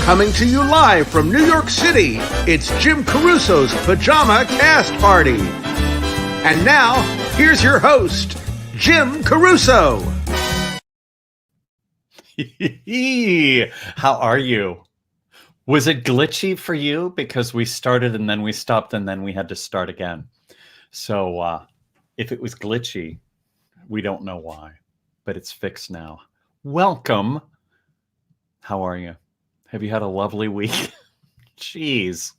Coming to you live from New York City, it's Jim Caruso's Pajama Cast Party. And now, here's your host, Jim Caruso. How are you? Was it glitchy for you? Because we started and then we stopped and then we had to start again. So if it was glitchy, we don't know why, but it's fixed now. Welcome. How are you? Have you had a lovely week? Jeez.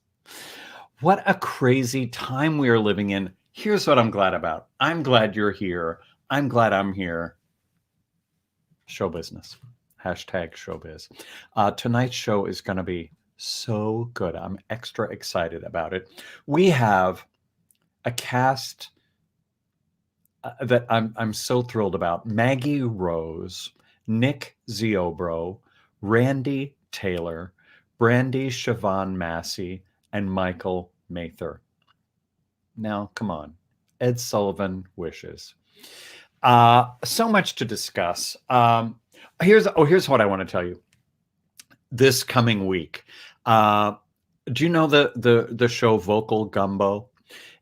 What a crazy time we are living in. Here's what I'm glad about. I'm glad you're here. I'm glad I'm here. Show business. Hashtag showbiz. Tonight's show is going to be so good. I'm extra excited about it. We have a cast that I'm so thrilled about. Maggie Rose, Nick Ziobro, Randy Taylor, Brandi, Chavonne, Massey, and Michael Mather. Now, come on. Ed Sullivan wishes. So much to discuss. Here's what I want to tell you. This coming week, do you know the show Vocal Gumbo?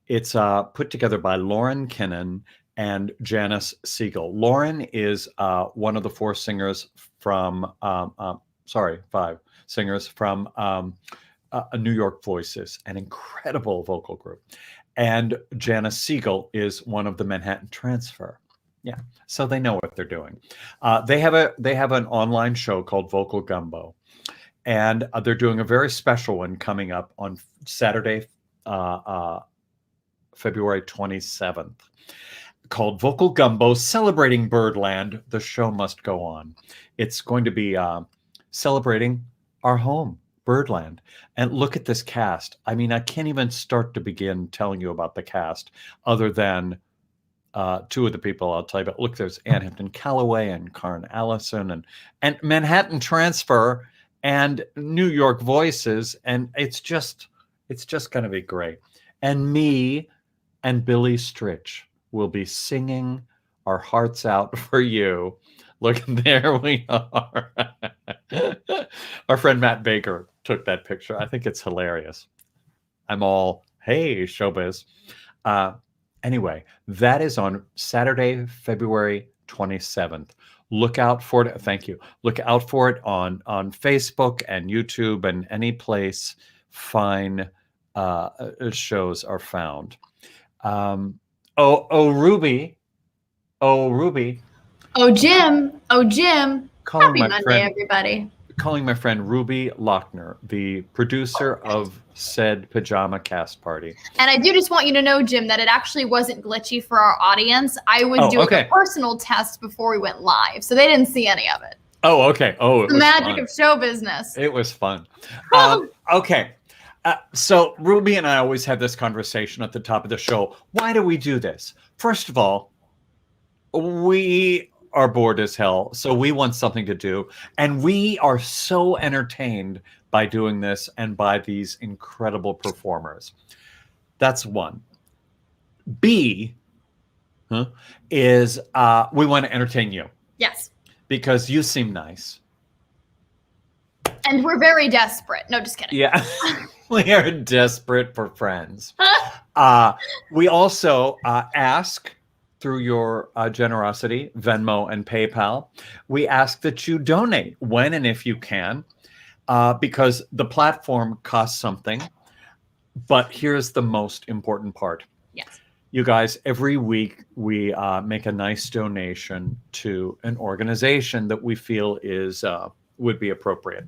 It's put together by Lauren Kinnan and Janice Siegel. Lauren is one of the five singers from New York Voices, an incredible vocal group. And Janice Siegel is one of the Manhattan Transfer. Yeah, so they know what they're doing. They have an online show called Vocal Gumbo, and they're doing a very special one coming up on Saturday, February 27th, called Vocal Gumbo Celebrating Birdland. The show must go on. It's going to be celebrating our home, Birdland. And look at this cast. I mean, I can't even start to begin telling you about the cast other than two of the people I'll tell you about. Look, there's Ann Hampton Callaway and Karen Allison and Manhattan Transfer and New York Voices. And it's just going to be great. And me and Billy Stritch will be singing our hearts out for you. Look, there we are. Our friend Matt Baker took that picture. I think it's hilarious. I'm all, hey, showbiz. Anyway, that is on Saturday, February 27th. Look out for it. Thank you. Look out for it on Facebook and YouTube and any place fine shows are found. Ruby. Oh, Jim. Calling Happy my Monday, friend, everybody. Calling my friend Ruby Lochner, the producer of said Pajama Cast Party. And I do just want you to know, Jim, that it actually wasn't glitchy for our audience. I was doing a personal test before we went live, so they didn't see any of it. Oh, okay. Oh, it was the magic fun. Of show business. It was fun. Okay. So Ruby and I always have this conversation at the top of the show. Why do we do this? First of all, we are bored as hell, so we want something to do. And we are so entertained by doing this and by these incredible performers. That's one. B is we want to entertain you. Yes. Because you seem nice. And we're very desperate. No, just kidding. Yeah. We are desperate for friends. We also ask through your generosity, Venmo and PayPal, we ask that you donate when and if you can, because the platform costs something. But here's the most important part. Yes. You guys, every week we make a nice donation to an organization that we feel would be appropriate.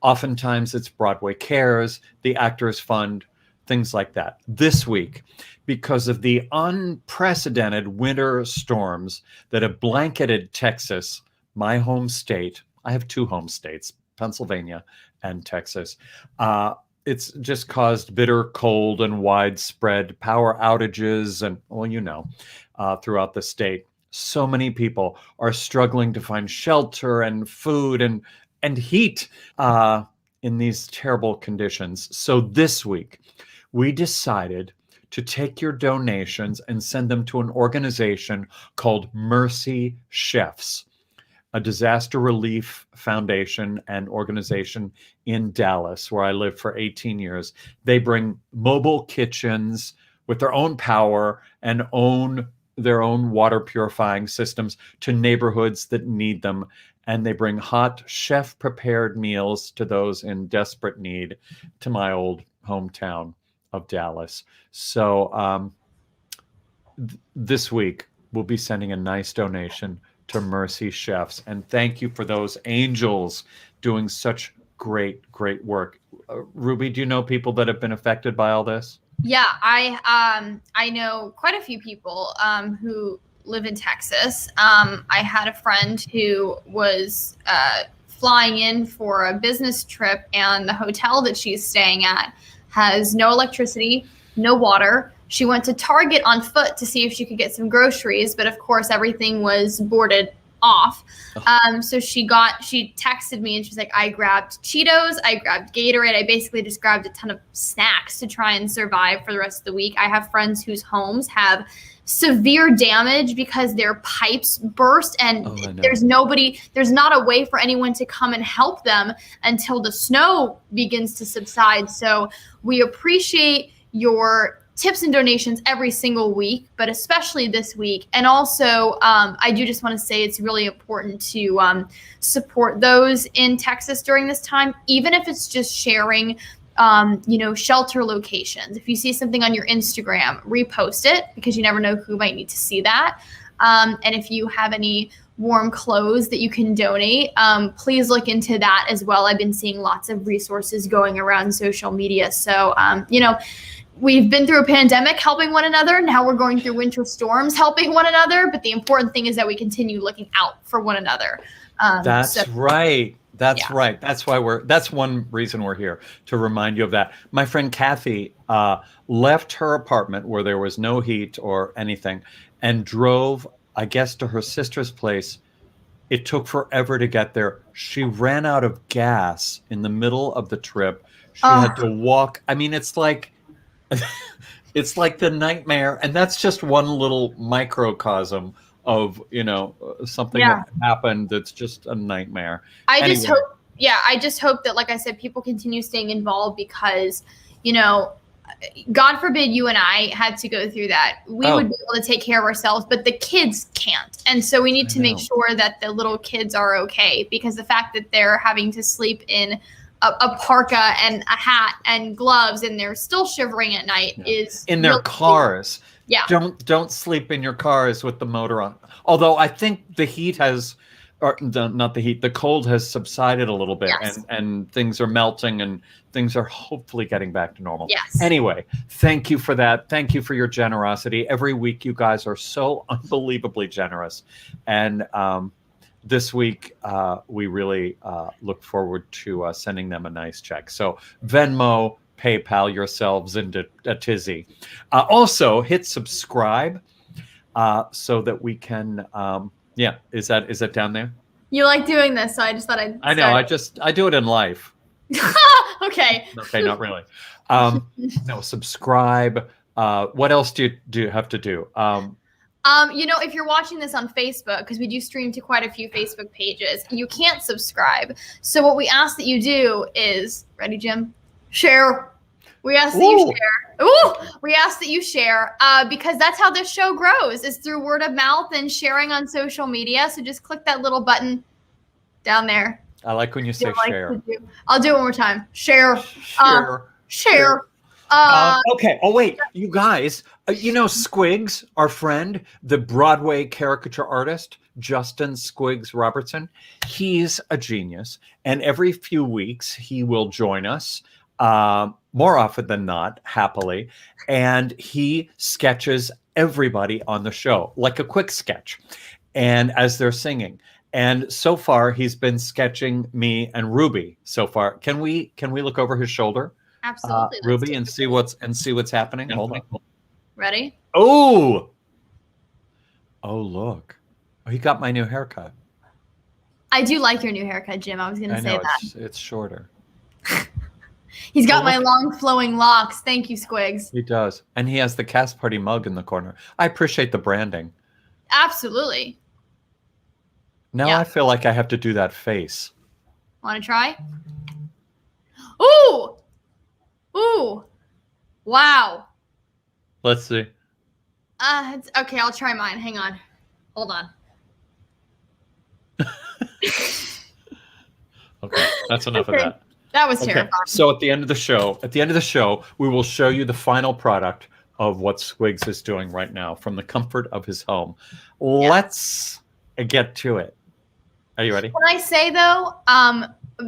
Oftentimes it's Broadway Cares, the Actors Fund, things like that. This week, because of the unprecedented winter storms that have blanketed Texas, my home state, I have two home states, Pennsylvania and Texas. It's just caused bitter cold and widespread power outages and, throughout the state. So many people are struggling to find shelter and food and heat in these terrible conditions. So this week, we decided to take your donations and send them to an organization called Mercy Chefs. a disaster relief foundation and organization in Dallas, where I lived for 18 years. They bring mobile kitchens with their own power and their own water purifying systems to neighborhoods that need them. And they bring hot chef-prepared meals to those in desperate need to my old hometown of Dallas. So this week, we'll be sending a nice donation to Mercy Chefs. And thank you for those angels doing such great work. Ruby, do you know people that have been affected by all this? Yeah, I know quite a few people who live in Texas. I had a friend who was flying in for a business trip, and the hotel that she's staying at has no electricity, no water. She went to Target on foot to see if she could get some groceries, but of course everything was boarded off. So she texted me and she's like, I grabbed Cheetos, I grabbed Gatorade. I basically just grabbed a ton of snacks to try and survive for the rest of the week. I have friends whose homes have severe damage because their pipes burst, and there's not a way for anyone to come and help them until the snow begins to subside. So we appreciate your tips and donations every single week, but especially this week. And also, I do just want to say it's really important to support those in Texas during this time, even if it's just sharing shelter locations. If you see something on your Instagram, repost it, because you never know who might need to see that. And if you have any warm clothes that you can donate, please look into that as well. I've been seeing lots of resources going around social media. So, we've been through a pandemic helping one another. Now we're going through winter storms helping one another. But the important thing is that we continue looking out for one another. That's right. That's right. That's one reason we're here, to remind you of that. My friend Kathy left her apartment where there was no heat or anything and drove, I guess, to her sister's place. It took forever to get there. She ran out of gas in the middle of the trip. She had to walk. I mean, it's like the nightmare. And that's just one little microcosm of, something that happened that's just a nightmare. I just hope that, like I said, people continue staying involved, because, God forbid you and I had to go through that. We would be able to take care of ourselves, but the kids can't. And so we need to make sure that the little kids are okay, because the fact that they're having to sleep in a parka and a hat and gloves and they're still shivering at night is in their cars. Yeah. Don't sleep in your cars with the motor on. Although I think the heat the cold has subsided a little bit, and things are melting and things are hopefully getting back to normal. Yes. Anyway, thank you for that. Thank you for your generosity. Every week you guys are so unbelievably generous. And this week, we really look forward to sending them a nice check. So Venmo, PayPal yourselves into a tizzy. Also, hit subscribe so that we can. Is that down there? You like doing this, so I just thought I know. I do it in life. Okay. Okay, not really. No, subscribe. What else do you have to do? If you're watching this on Facebook, because we do stream to quite a few Facebook pages, you can't subscribe. So what we ask that you do is, ready, Jim? Share. We ask that you share. We ask that you share, because that's how this show grows, is through word of mouth and sharing on social media. So just click that little button down there. I like when you say share. I'll do it one more time. Share. Share. Okay. Oh, wait. You guys, Squigs, our friend, the Broadway caricature artist, Justin Squigs Robertson, he's a genius. And every few weeks, he will join us, more often than not, happily. And he sketches everybody on the show, like a quick sketch, and as they're singing. And so far, he's been sketching me and Ruby so far. Can we look over his shoulder? Absolutely. Ruby, and see what's happening. Hold on. Ready? Oh, look. Oh, he got my new haircut. I do like your new haircut, Jim. I was going to say that. It's shorter. He's got my long flowing locks. Thank you, Squigs. He does. And he has the Cast Party mug in the corner. I appreciate the branding. Absolutely. Now Yeah. I feel like I have to do that face. Want to try? Ooh! Ooh! Wow. Let's see. Okay, I'll try mine. Hang on. Hold on. Okay, that's enough of that. That was Okay, terrifying. so at the end of the show, we will show you the final product of what Squigs is doing right now from the comfort of his home. Let's get to it. Are you ready? Can I say though,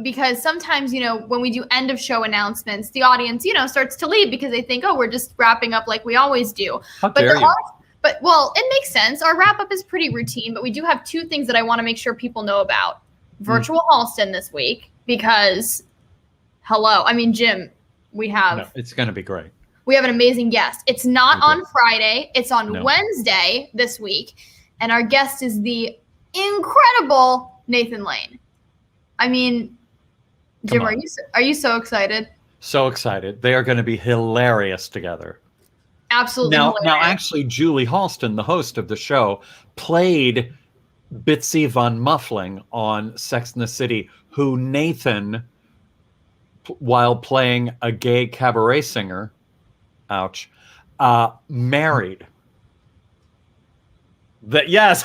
because sometimes, when we do end of show announcements, the audience, starts to leave because they think, oh, we're just wrapping up like we always do. How dare you? Well, it makes sense. Our wrap up is pretty routine, but we do have two things that I want to make sure people know about. Virtual Halston this week, because Jim, it's going to be great. We have an amazing guest. It's not on Friday. It's on Wednesday this week. And our guest is the incredible Nathan Lane. Jim, are you so excited? So excited. They are going to be hilarious together. Absolutely Now, hilarious. actually, Julie Halston, the host of the show, played Bitsy Von Muffling on Sex and the City, who Nathan, while playing a gay cabaret singer, married. Yes.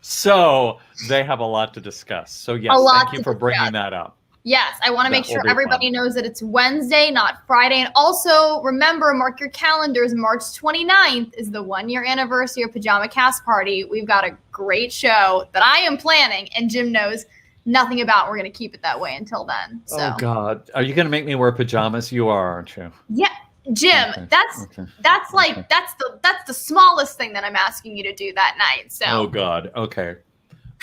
So they have a lot to discuss. So yes, thank you for bringing that up. Yes, I want to make sure everybody knows that it's Wednesday, not Friday. And also remember, mark your calendars, March 29th is the 1-year anniversary of Pajama Cast Party. We've got a great show that I am planning, and Jim knows nothing about. We're going to keep it that way until then. So. Oh God, are you going to make me wear pajamas? You are, aren't you? Yeah, Jim. Okay. That's the smallest thing that I'm asking you to do that night. So. Oh God. Okay.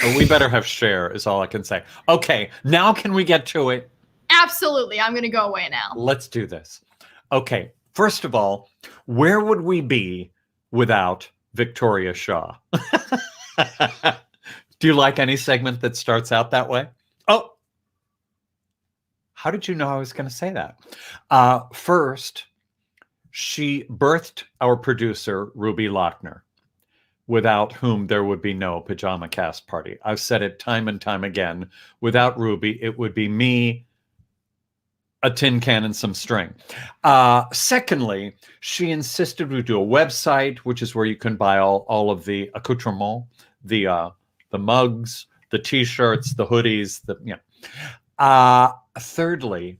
Well, we better have Cher is all I can say. Okay, now can we get to it? Absolutely. I'm going to go away now. Let's do this. Okay, first of all, where would we be without Victoria Shaw? Do you like any segment that starts out that way? Oh, how did you know I was going to say that? First, she birthed our producer, Ruby Lochner, without whom there would be no Pajama Cast Party. I've said it time and time again. Without Ruby, it would be me, a tin can, and some string. Secondly, she insisted we do a website, which is where you can buy all of the accoutrements, the mugs, the T-shirts, the hoodies. Thirdly,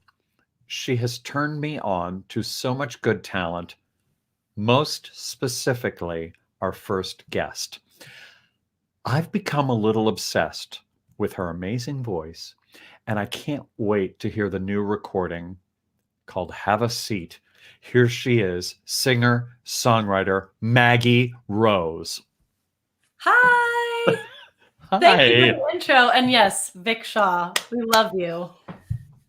she has turned me on to so much good talent, most specifically our first guest. I've become a little obsessed with her amazing voice, and I can't wait to hear the new recording called Have a Seat. Here she is, singer, songwriter, Maggie Rose. Hi. Hi. Thank you for the intro. And yes, Vic Shaw, we love you.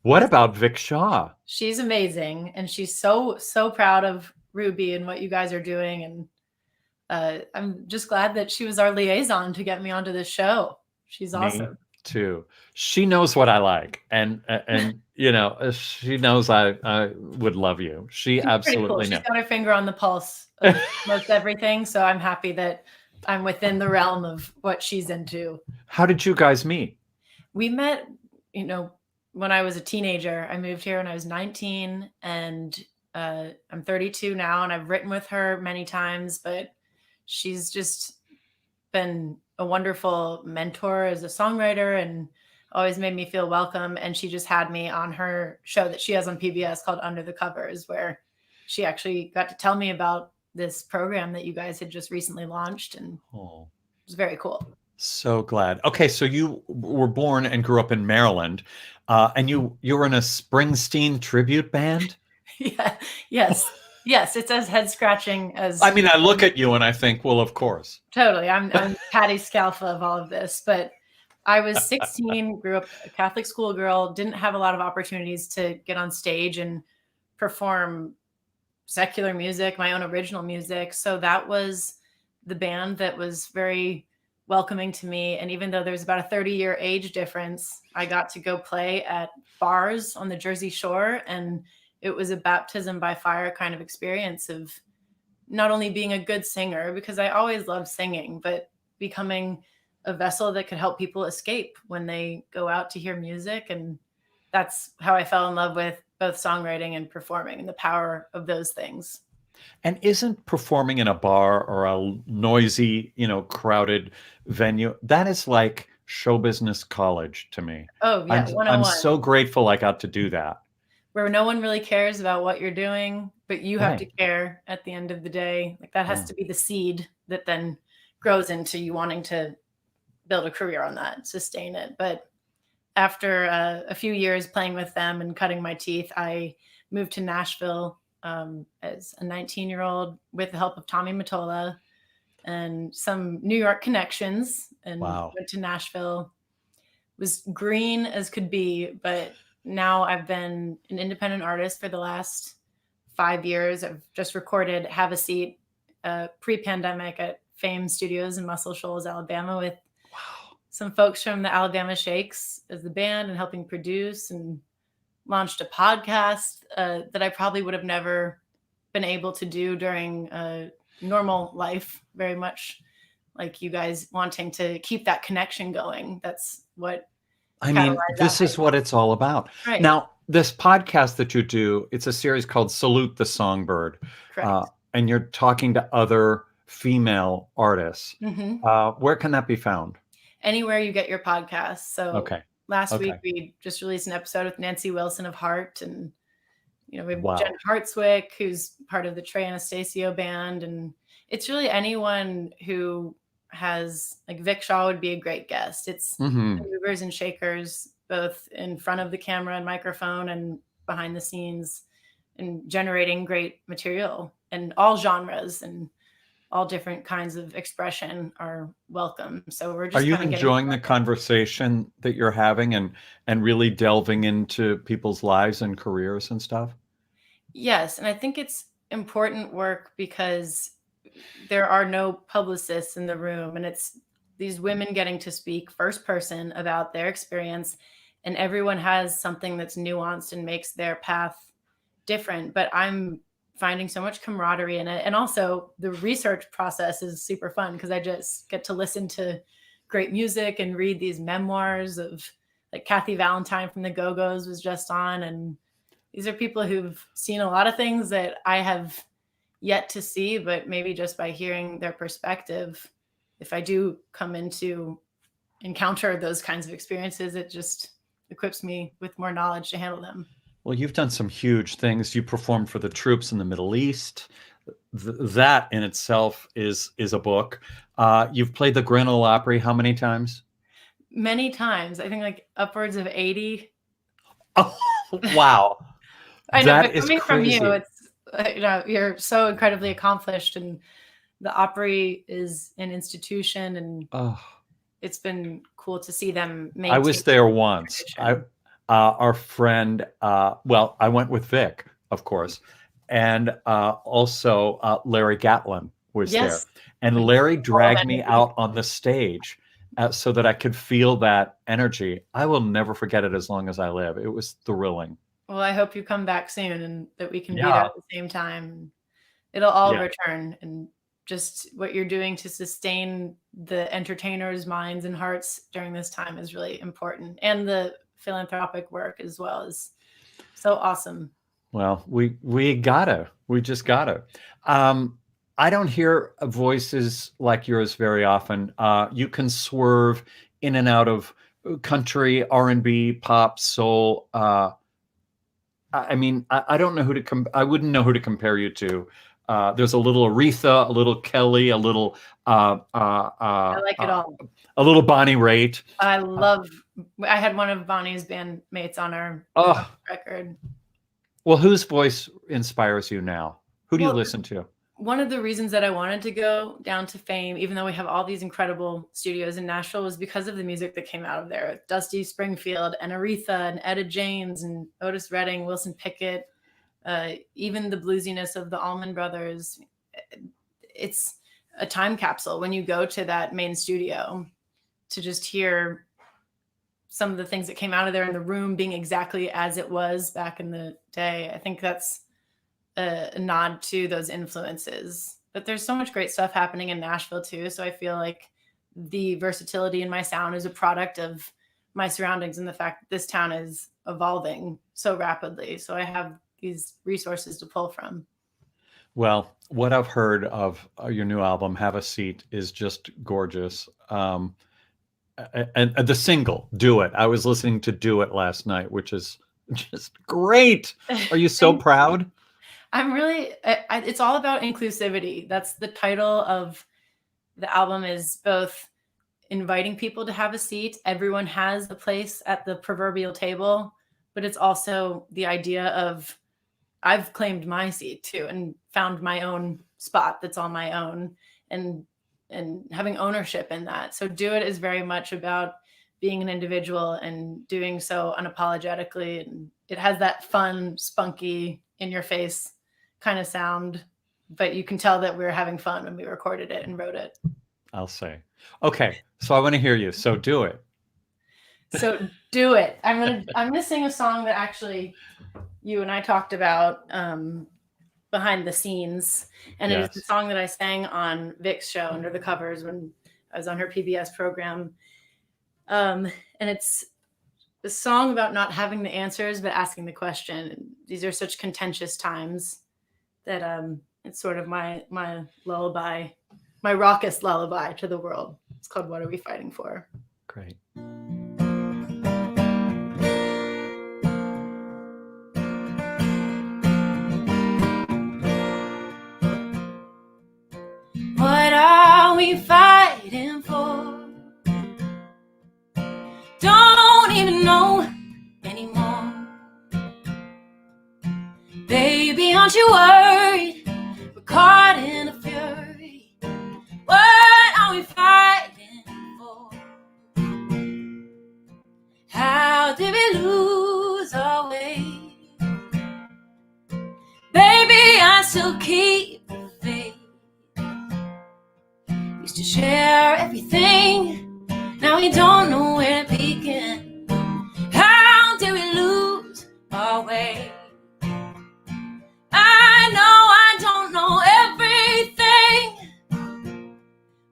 What about Vic Shaw? She's amazing. And she's so proud of Ruby and what you guys are doing. And I'm just glad that she was our liaison to get me onto this show. She's awesome. Me too. She knows what I like, and she knows I would love you. She's absolutely cool. knows. She's got her finger on the pulse of most everything. So I'm happy that I'm within the realm of what she's into. How did you guys meet? We met, when I was a teenager. I moved here when I was 19, and I'm 32 now, and I've written with her many times, but she's just been a wonderful mentor as a songwriter and always made me feel welcome. And she just had me on her show that she has on PBS called Under the Covers, where she actually got to tell me about this program that you guys had just recently launched. And it was very cool. So glad. Okay, so you were born and grew up in Maryland, and you were in a Springsteen tribute band? Yeah. Yes. Yes, it's as head scratching as. I mean, I look at you and I think, well, of course. Totally, I'm Patty Scalfa of all of this. But I was 16, grew up a Catholic school girl, didn't have a lot of opportunities to get on stage and perform secular music, my own original music. So that was the band that was very welcoming to me. And even though there's about a 30-year age difference, I got to go play at bars on the Jersey Shore, and it was a baptism by fire kind of experience of not only being a good singer, because I always loved singing, but becoming a vessel that could help people escape when they go out to hear music. And that's how I fell in love with both songwriting and performing and the power of those things. And isn't performing in a bar or a noisy, crowded venue, that is like show business college to me. Oh yeah, I'm 101. so grateful I got to do that. Where no one really cares about what you're doing, but you have to Right. care at the end of the day. Like that has Yeah. to be the seed that then grows into you wanting to build a career on that, sustain it. But after a few years playing with them and cutting my teeth, I moved to Nashville as a 19-year-old with the help of Tommy Mottola and some New York connections, and Wow. went to Nashville. Was green as could be, but now I've been an independent artist for the last 5 years. I've just recorded Have a Seat pre-pandemic at Fame Studios in Muscle Shoals, Alabama, with some folks from the Alabama Shakes as the band and helping produce, and launched a podcast that I probably would have never been able to do during normal life, very much like you guys wanting to keep that connection going. That's what I mean, catalyzed this that is what it's all about. Right. Now, this podcast that you do, it's a series called Salute the Songbird. Correct. And you're talking to other female artists. Mhm. Where can that be found? Anywhere you get your podcasts. So Okay. last week we just released an episode with Nancy Wilson of Heart, and we have Wow. Jen Hartswick, who's part of the Trey Anastasio band, and it's really anyone who has, like, Vic Shaw would be a great guest. It's Mhm. movers and shakers, both in front of the camera and microphone and behind the scenes, and generating great material. And all genres and all different kinds of expression are welcome. So we're just Are you kinda getting enjoying the started. conversation that you're having and really delving into people's lives and careers and stuff? Yes, and I think it's important work because there are no publicists in the room, and it's these women getting to speak first person about their experience, and everyone has something that's nuanced and makes their path different. But I'm finding so much camaraderie in it, and also the research process is super fun because I just get to listen to great music and read these memoirs of, like, Kathy Valentine from the Go-Go's was just on, and these are people who've seen a lot of things that I have yet to see, but maybe just by hearing their perspective, if I do come into encounter those kinds of experiences, it just equips me with more knowledge to handle them. Well, you've done some huge things. You performed for the troops in the Middle East. That in itself is a book. You've played the Grand Ole Opry how many times? Many times. I think like upwards of 80. Oh, wow. I know, That but is coming from crazy. you, it's you're so incredibly accomplished, and the Opry is an institution, and Oh, it's been cool to see them make. I was there once. Our friend, well, I went with Vic, of course, and also Larry Gatlin was there. And Larry dragged me out on the stage so that I could feel that energy. I will never forget it as long as I live. It was thrilling. Well, I hope you come back soon and that we can be Yeah. there at the same time. It'll all Yeah. return, and just what you're doing to sustain the entertainers' minds and hearts during this time is really important. And the philanthropic work as well is so awesome. Well, we just gotta. I don't hear voices like yours very often. You can swerve in and out of country, R&B, pop, soul. I mean, I don't know who to I wouldn't know who to compare you to. There's a little Aretha, a little Kelly, a little I like it all. a little Bonnie Raitt. I had one of Bonnie's bandmates on our record. Well, whose voice inspires you now? Who do you listen to? One of the reasons that I wanted to go down to Fame, even though we have all these incredible studios in Nashville, was because of the music that came out of there. Dusty Springfield and Aretha and Etta James and Otis Redding, Wilson Pickett, even the bluesiness of the Allman Brothers. It's a time capsule when you go to that main studio to just hear some of the things that came out of there in the room being exactly as it was back in the day. I think that's a nod to those influences. But there's so much great stuff happening in Nashville too. So I feel like the versatility in my sound is a product of my surroundings and the fact that this town is evolving so rapidly. So I have these resources to pull from. Well, what I've heard of your new album, Have a Seat, is just gorgeous. And the single, Do It. I was listening to Do It last night, which is just great. Are you so proud? I'm really, it's all about inclusivity. That's the title of the album, is both inviting people to have a seat. Everyone has a place at the proverbial table, but it's also the idea of I've claimed my seat too and found my own spot that's on my own and having ownership in that. So Do It is very much about being an individual and doing so unapologetically. And it has that fun, spunky, in your face kind of sound, but you can tell that we were having fun when we recorded it and wrote it. I'll say. Okay, so I want to hear you. So do it. So Do It. I'm gonna sing a song that actually you and I talked about behind the scenes, and Yes. it is the song that I sang on Vic's show Under the Covers when I was on her PBS program. And it's a song about not having the answers but asking the question. These are such contentious times that it's sort of my lullaby, my raucous lullaby to the world. It's called What Are We Fighting For? Great. What are we fighting for? Don't even know anymore. Baby, aren't you worried? We're caught in a fury. What are we fighting for? How did we lose our way? Baby, I still keep the faith. Used to share everything, now we don't know where to begin. How did we lose our way? I know I don't know everything,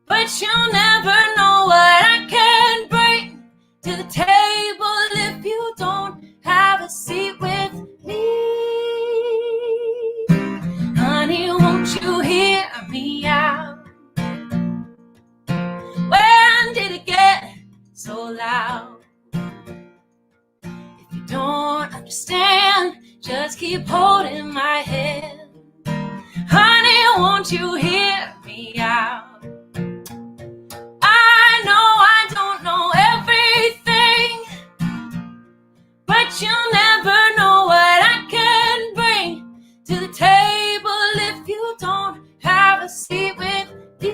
but you'll never know what I can bring to the table if you don't have a seat with me. Honey, won't you hear me out? When did it get so loud? If you don't understand, just keep holding my hand. Honey, won't you hear me out? I know I don't know everything, but you'll never know what I can bring to the table if you don't have a seat with me.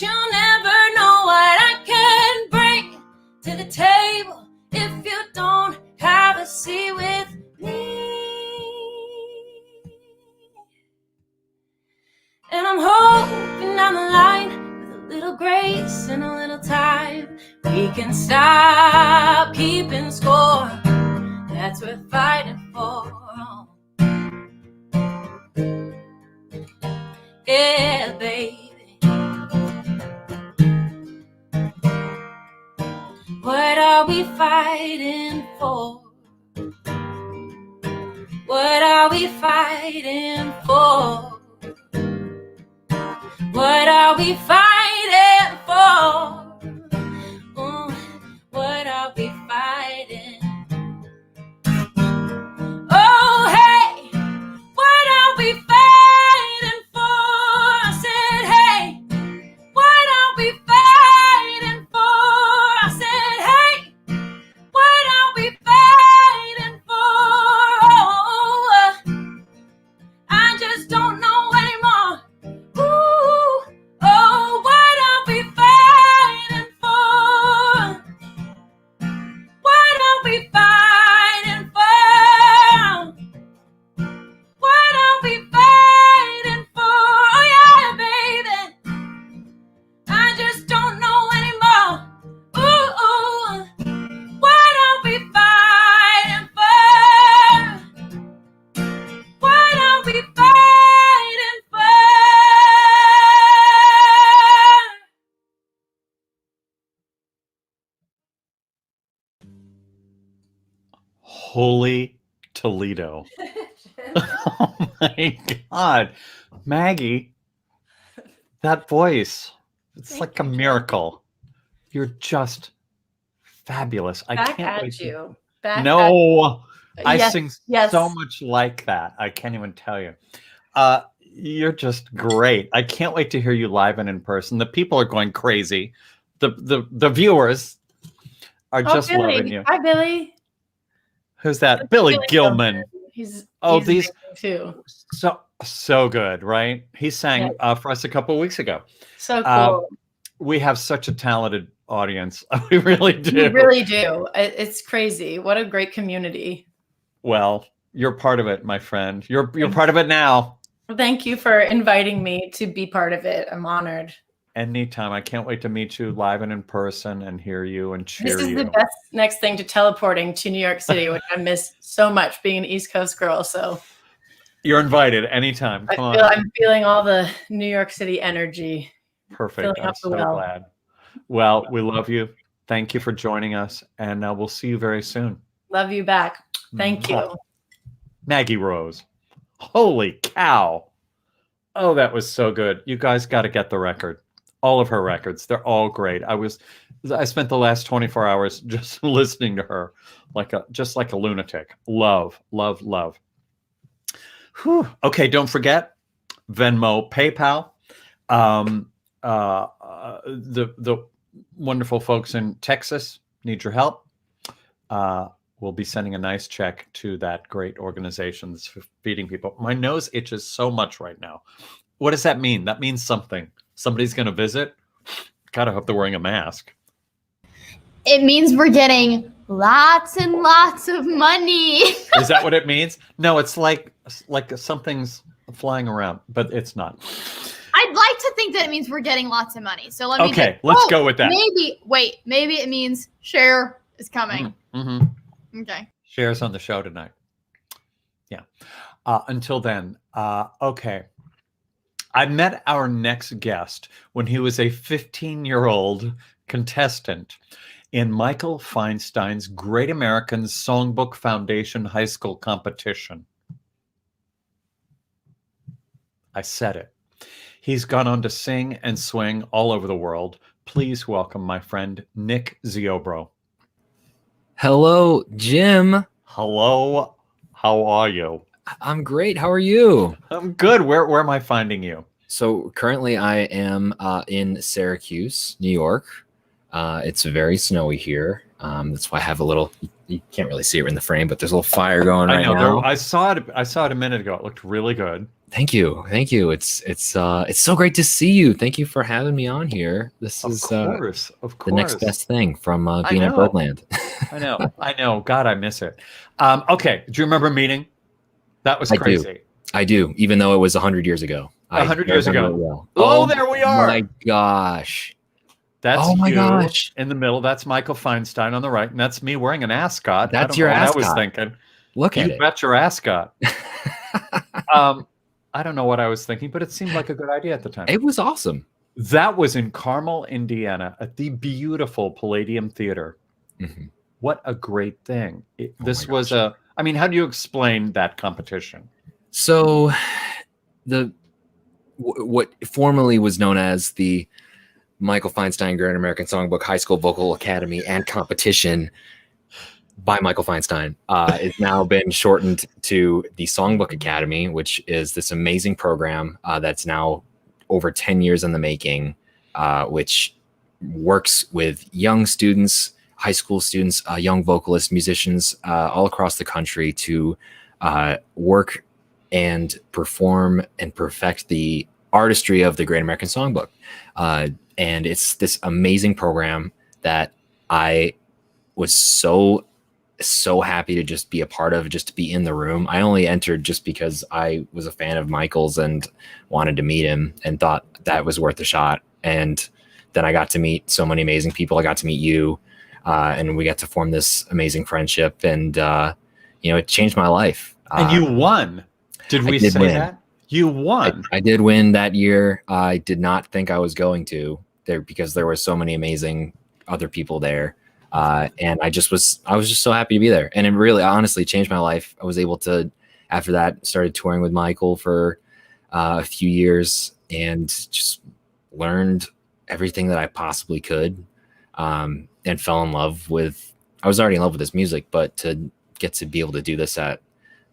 You'll never know what I can bring to the table if you don't have a seat with me. And I'm hoping down the line with a little grace and a little time, we can stop keeping score. That's what we're fighting for. Yeah, baby. What are we fighting for? What are we fighting for? What are we fighting for? What are we fighting? Oh, hey, what are we fighting for? I said, hey, what are we fighting for? I said, hey, what are we fighting for? I just don't know anymore. Ooh, oh, what are we fighting for? Holy Toledo. Oh my God. Maggie, that voice, it's Thank like a you, Jim. miracle. You're just fabulous. I Back can't at wait. you. Back at No, I Yes, sing yes. so much like that. I can't even tell you. You're just great. I can't wait to hear you live and in person. The people are going crazy. The viewers are just Billy. loving you. Hi, Billy. Who's that? Billy Billy Gilman. He's These amazing, too. so good, right? He sang for us a couple of weeks ago. So cool. We have such a talented audience. We really do. We really do. It's crazy. What a great community. Well, you're part of it, my friend. You're part of it now. Thank you for inviting me to be part of it. I'm honored. Anytime. I can't wait to meet you live and in person and hear you and cheer you. This is the best next thing to teleporting to New York City, which I miss so much being an East Coast girl. So you're invited anytime. Come on. I'm feeling all the New York City energy. Perfect. I'm so glad. Well, we love you. Thank you for joining us. And we'll see you very soon. Love you back. Thank you. Maggie Rose. Holy cow. Oh, that was so good. You guys got to get the record. All of her records. They're all great. I spent the last 24 hours just listening to her just like a lunatic. Love, love, love. Whew. Okay, don't forget Venmo, PayPal. The wonderful folks in Texas need your help. We'll be sending a nice check to that great organization that's feeding people. My nose itches so much right now. What does that mean? That means something. Somebody's going to visit. Gotta hope they're wearing a mask. It means we're getting lots and lots of money. Is that what it means? No, it's like something's flying around, but it's not. I'd like to think that it means we're getting lots of money. So let's go with that. Maybe it means Cher is coming. Mm-hmm. Okay. Cher's on the show tonight. Yeah. Until then, okay. I met our next guest when he was a 15-year-old contestant in Michael Feinstein's Great American Songbook Foundation High School competition. I said it. He's gone on to sing and swing all over the world. Please welcome my friend, Nick Ziobro. Hello, Jim. Hello. How are you? I'm great. How are you? I'm good. Where am I finding you? So currently I am in Syracuse, New York. It's very snowy here. That's why I have a little, you can't really see it in the frame, but there's a little fire going right now. I saw it a minute ago. It looked really good. Thank you. It's so great to see you. Thank you for having me on here. This is of course the next best thing from being at Birdland. I know. God, I miss it. Okay. Do you remember meeting? That was crazy. I do, even though it was 100 years ago. 100 years ago. Well. Oh, there we are. My gosh. That's gosh. In the middle. That's Michael Feinstein on the right. And that's me wearing an ascot. That's your ascot. I was thinking. Look at it. You bet your ascot. I don't know what I was thinking, but it seemed like a good idea at the time. It was awesome. That was in Carmel, Indiana, at the beautiful Palladium Theater. Mm-hmm. What a great thing. This was how do you explain that competition? So what formerly was known as the Michael Feinstein Great American Songbook High School Vocal Academy and Competition by Michael Feinstein has now been shortened to the Songbook Academy, which is this amazing program that's now over 10 years in the making, which works with young students, high school students, young vocalists, musicians all across the country to work and perform and perfect the artistry of the Great American Songbook. And it's this amazing program that I was so happy to just be a part of, just to be in the room. I only entered just because I was a fan of Michael's and wanted to meet him and thought that was worth a shot. And then I got to meet so many amazing people. I got to meet you, and we got to form this amazing friendship. And, it changed my life. And you won. Did we say that? You won. I did win that year. I did not think I was going to there because there were so many amazing other people there. And I was just so happy to be there. And it really honestly changed my life. I was able to, after that, started touring with Michael for a few years and just learned everything that I possibly could, and fell in love with, I was already in love with his music, but to get to be able to do this at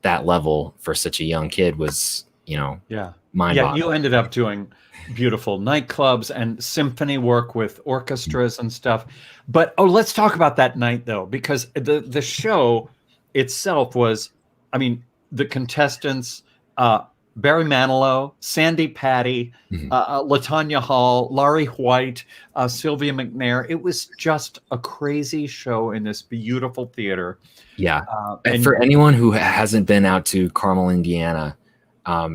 that level for such a young kid was, mind-boggling. You ended up doing beautiful nightclubs and symphony work with orchestras and stuff. But let's talk about that night though, because the show itself was, I mean, the contestants, Barry Manilow, Sandy Patty, LaTanya Hall, Laurie White, Sylvia McNair. It was just a crazy show in this beautiful theater. Yeah. And for anyone who hasn't been out to Carmel, Indiana,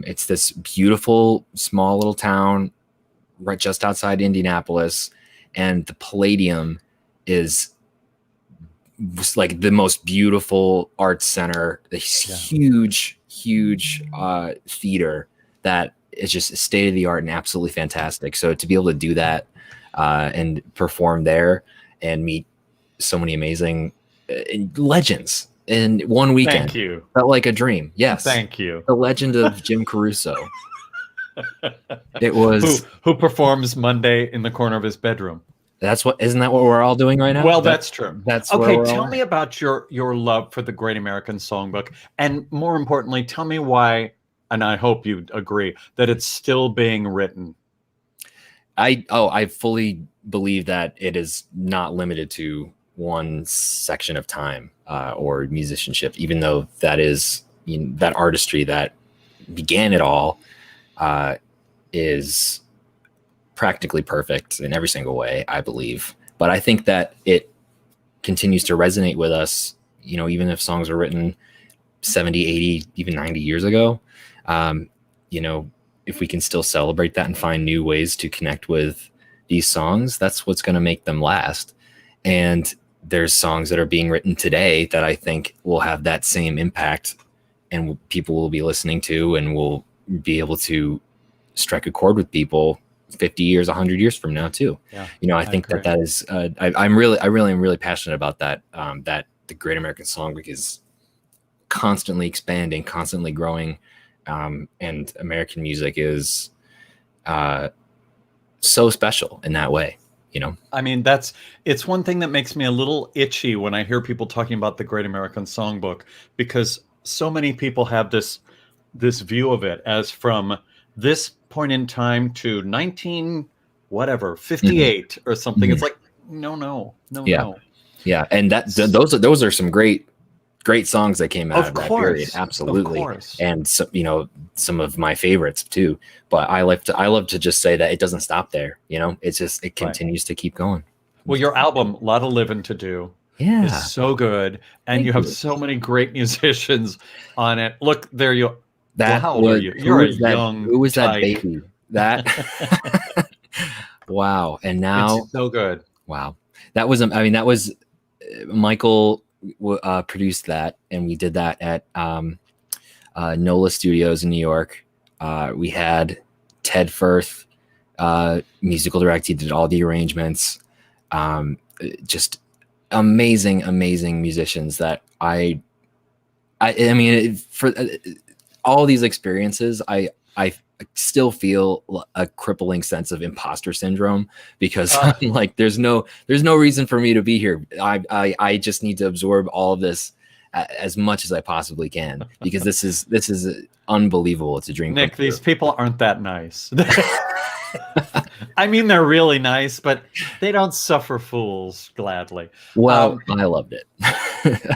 it's this beautiful, small little town right just outside Indianapolis. And the Palladium is like the most beautiful arts center, this huge theater that is just state of the art and absolutely fantastic. So to be able to do that and perform there and meet so many amazing legends in one weekend. Thank you. Felt like a dream. Yes. Thank you. The legend of Jim Caruso. It was who performs Monday in the corner of his bedroom. Isn't that what we're all doing right now? Well, that's true. That's okay. Tell me about your love for the Great American Songbook, and more importantly, tell me why. And I hope you agree that it's still being written. I fully believe that it is not limited to one section of time or musicianship, even though that is that artistry that began it all is practically perfect in every single way, I believe. But I think that it continues to resonate with us, even if songs were written 70, 80, even 90 years ago. If we can still celebrate that and find new ways to connect with these songs, that's what's going to make them last. And there's songs that are being written today that I think will have that same impact, and people will be listening to and will be able to strike a chord with people 50 years, 100 years from now too. Yeah, I think that is, I really am really passionate about that, that the Great American Songbook is constantly expanding, constantly growing. And American music is so special in that way, I mean, it's one thing that makes me a little itchy when I hear people talking about the Great American Songbook, because so many people have this view of it as from this point in time to 58 or something. It's like, no. Yeah. And those are some great songs that came out of that period. Absolutely. Of course. And so, some of my favorites too, but I love to just say that it doesn't stop there. It continues to keep going. Well, your album, A Lot of Living to Do, is so good. And Thank you have you. so many great musicians on it. Look, there you how old was, are you? You're a young Who was that tyke. baby? That wow. And now It's so good. wow. That was Michael produced that, and we did that at NOLA Studios in New York. We had Ted Firth, musical director. He did all the arrangements. Just amazing musicians that I mean, for all these experiences, I still feel a crippling sense of imposter syndrome, because I'm like, there's no reason for me to be here. I just need to absorb all of this as much as I possibly can, because this is unbelievable. It's a dream. Nick, these people aren't that nice. I mean, they're really nice, but they don't suffer fools gladly. Well, I loved it.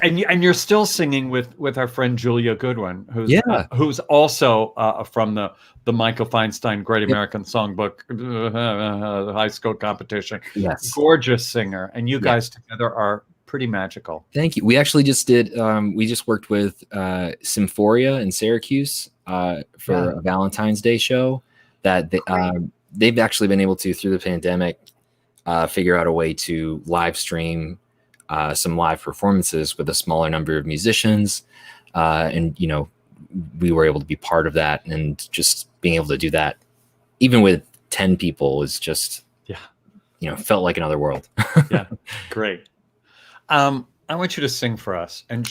and you're still singing with our friend Julia Goodwin, who's also from the Michael Feinstein Great American Songbook high school competition. Yes, gorgeous singer, and you guys together are pretty magical. Thank you. We actually just did. We just worked with Symphoria in Syracuse for a Valentine's Day show that they've actually been able to, through the pandemic, figure out a way to live stream some live performances with a smaller number of musicians. And, we were able to be part of that, and just being able to do that, even with 10 people, is just, felt like another world. Yeah. Great. I want you to sing for us and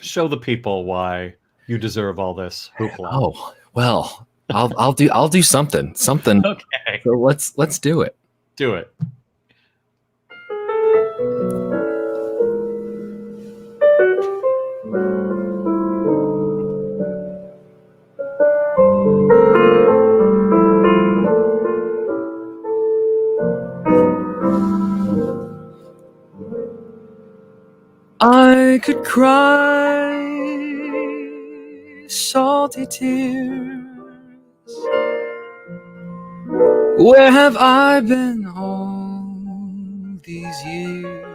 show the people why you deserve all this hoopla. Oh, well, I'll do something. Okay. So let's do it. Do it. I could cry salty tears. Where have I been all these years?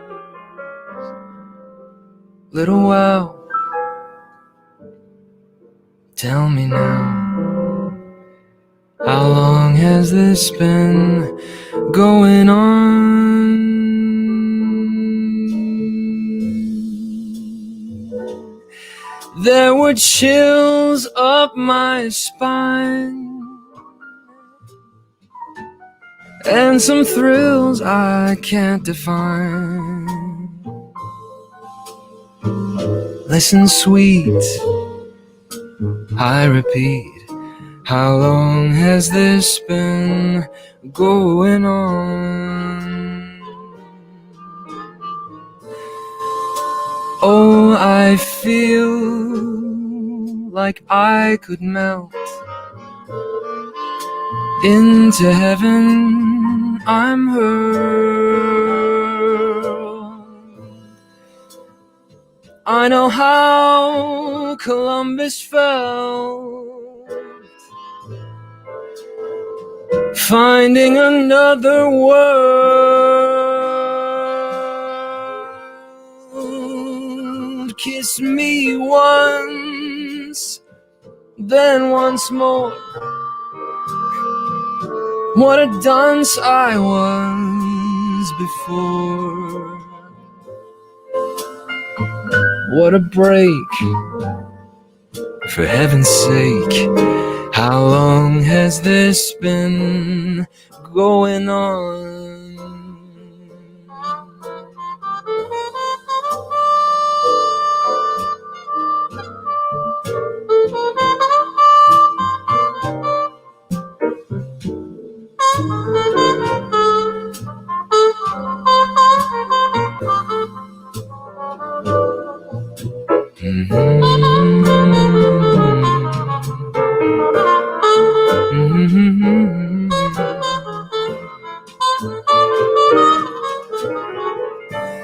Little well, tell me now, how long has this been going on? There were chills up my spine and some thrills I can't define. Listen, sweet, I repeat, how long has this been going on? Oh, I feel like I could melt into heaven. I'm hurled. I know how Columbus felt, finding another world. Kiss me once, then once more. What a dunce I was before. What a break, for heaven's sake. How long has this been going on?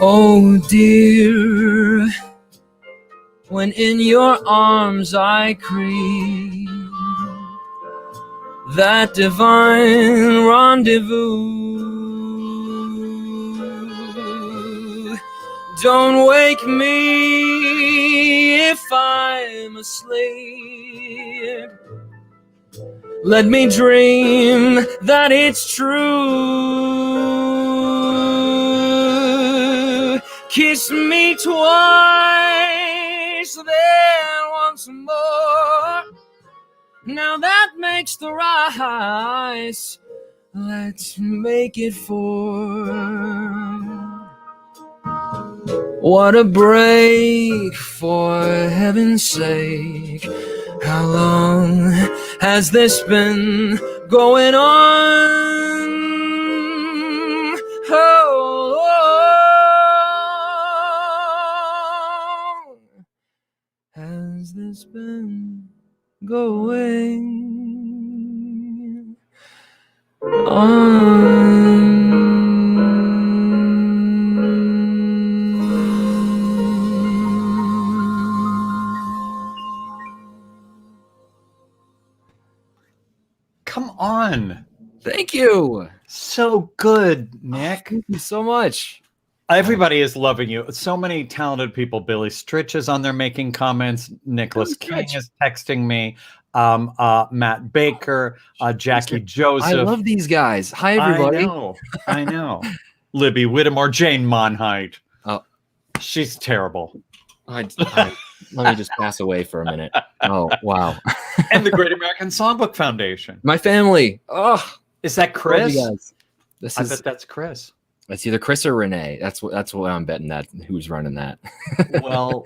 Oh dear, when in your arms I creep, that divine rendezvous. Don't wake me if I'm asleep. Let me dream that it's true. Kiss me twice, then once more. Now that makes the rice. Let's make it four. What a break, for heaven's sake. How long has this been going on? How long has this been going on? Come on. Thank you. So good, Nick. Thank you so much. Everybody is loving you. So many talented people. Billy Stritch is on there making comments. Nicholas King is texting me. Matt Baker, Jackie Joseph. I love these guys. Hi, everybody. I know. Libby Whittemore, Jane Monheit. Oh, she's terrible. Let me just pass away for a minute. Oh, wow. And the Great American Songbook Foundation. My family. Oh, is that Chris? I bet that's Chris. It's either Chris or Renee. That's what I'm betting that who's running that. Well,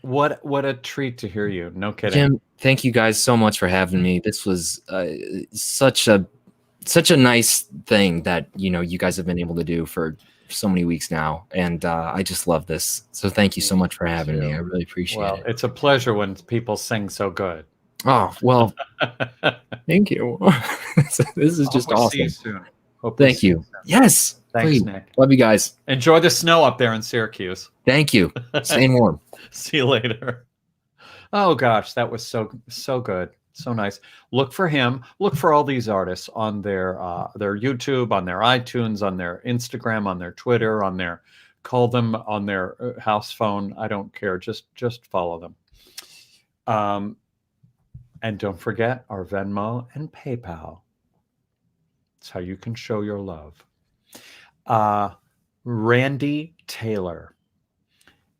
what a treat to hear you. No kidding. Jim, thank you guys so much for having me. This was such a nice thing that you guys have been able to do for so many weeks now, and I just love this. So thank you so much for having me. I really appreciate it. It's a pleasure when people sing so good. Oh well, thank you. This is just awesome. See you soon. Thank you. Yes. Thanks, please. Nick. Love you guys. Enjoy the snow up there in Syracuse. Thank you. Staying warm. See you later. Oh gosh, that was so good. So nice. Look for him. Look for all these artists on their YouTube, on their iTunes, on their Instagram, on their Twitter, call them on their house phone. I don't care. Just follow them. And don't forget our Venmo and PayPal. That's how you can show your love. Randy Taylor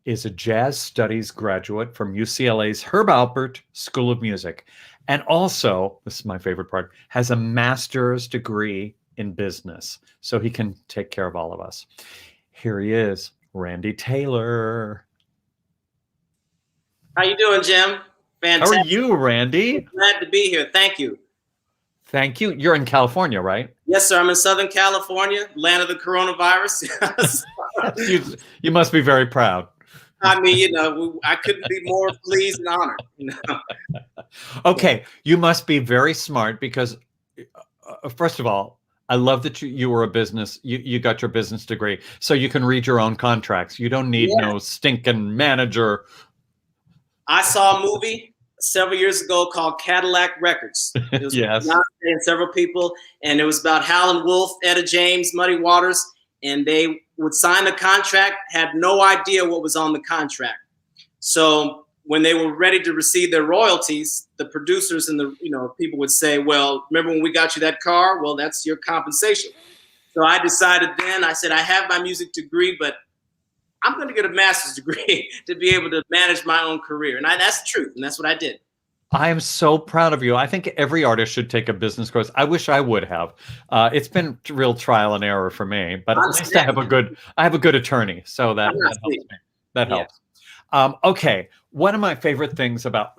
is a jazz studies graduate from UCLA's Herb Alpert School of Music. And also, this is my favorite part, has a master's degree in business. So he can take care of all of us. Here he is, Randy Taylor. How you doing, Jim? Fantastic. How are you, Randy? Glad to be here. Thank you. Thank you. You're in California, right? Yes, sir. I'm in Southern California, land of the coronavirus. You must be very proud. I mean, I couldn't be more pleased and honored. Okay, you must be very smart because, first of all, I love that you were a business. You got your business degree, so you can read your own contracts. You don't need no stinking manager. I saw a movie several years ago called Cadillac Records. It was Yes. and several people, and it was about Howlin' Wolf, Etta James, Muddy Waters, and they would sign the contract, had no idea what was on the contract. So when they were ready to receive their royalties, the producers and the people would say, well, remember when we got you that car? Well, that's your compensation. So I decided then, I said, I have my music degree, but I'm going to get a master's degree to be able to manage my own career. And that's the truth. And that's what I did. I am so proud of you. I think every artist should take a business course. I wish I would have. It's been real trial and error for me, but at least I have a good attorney. So that helps me. That helps. Okay. One of my favorite things about,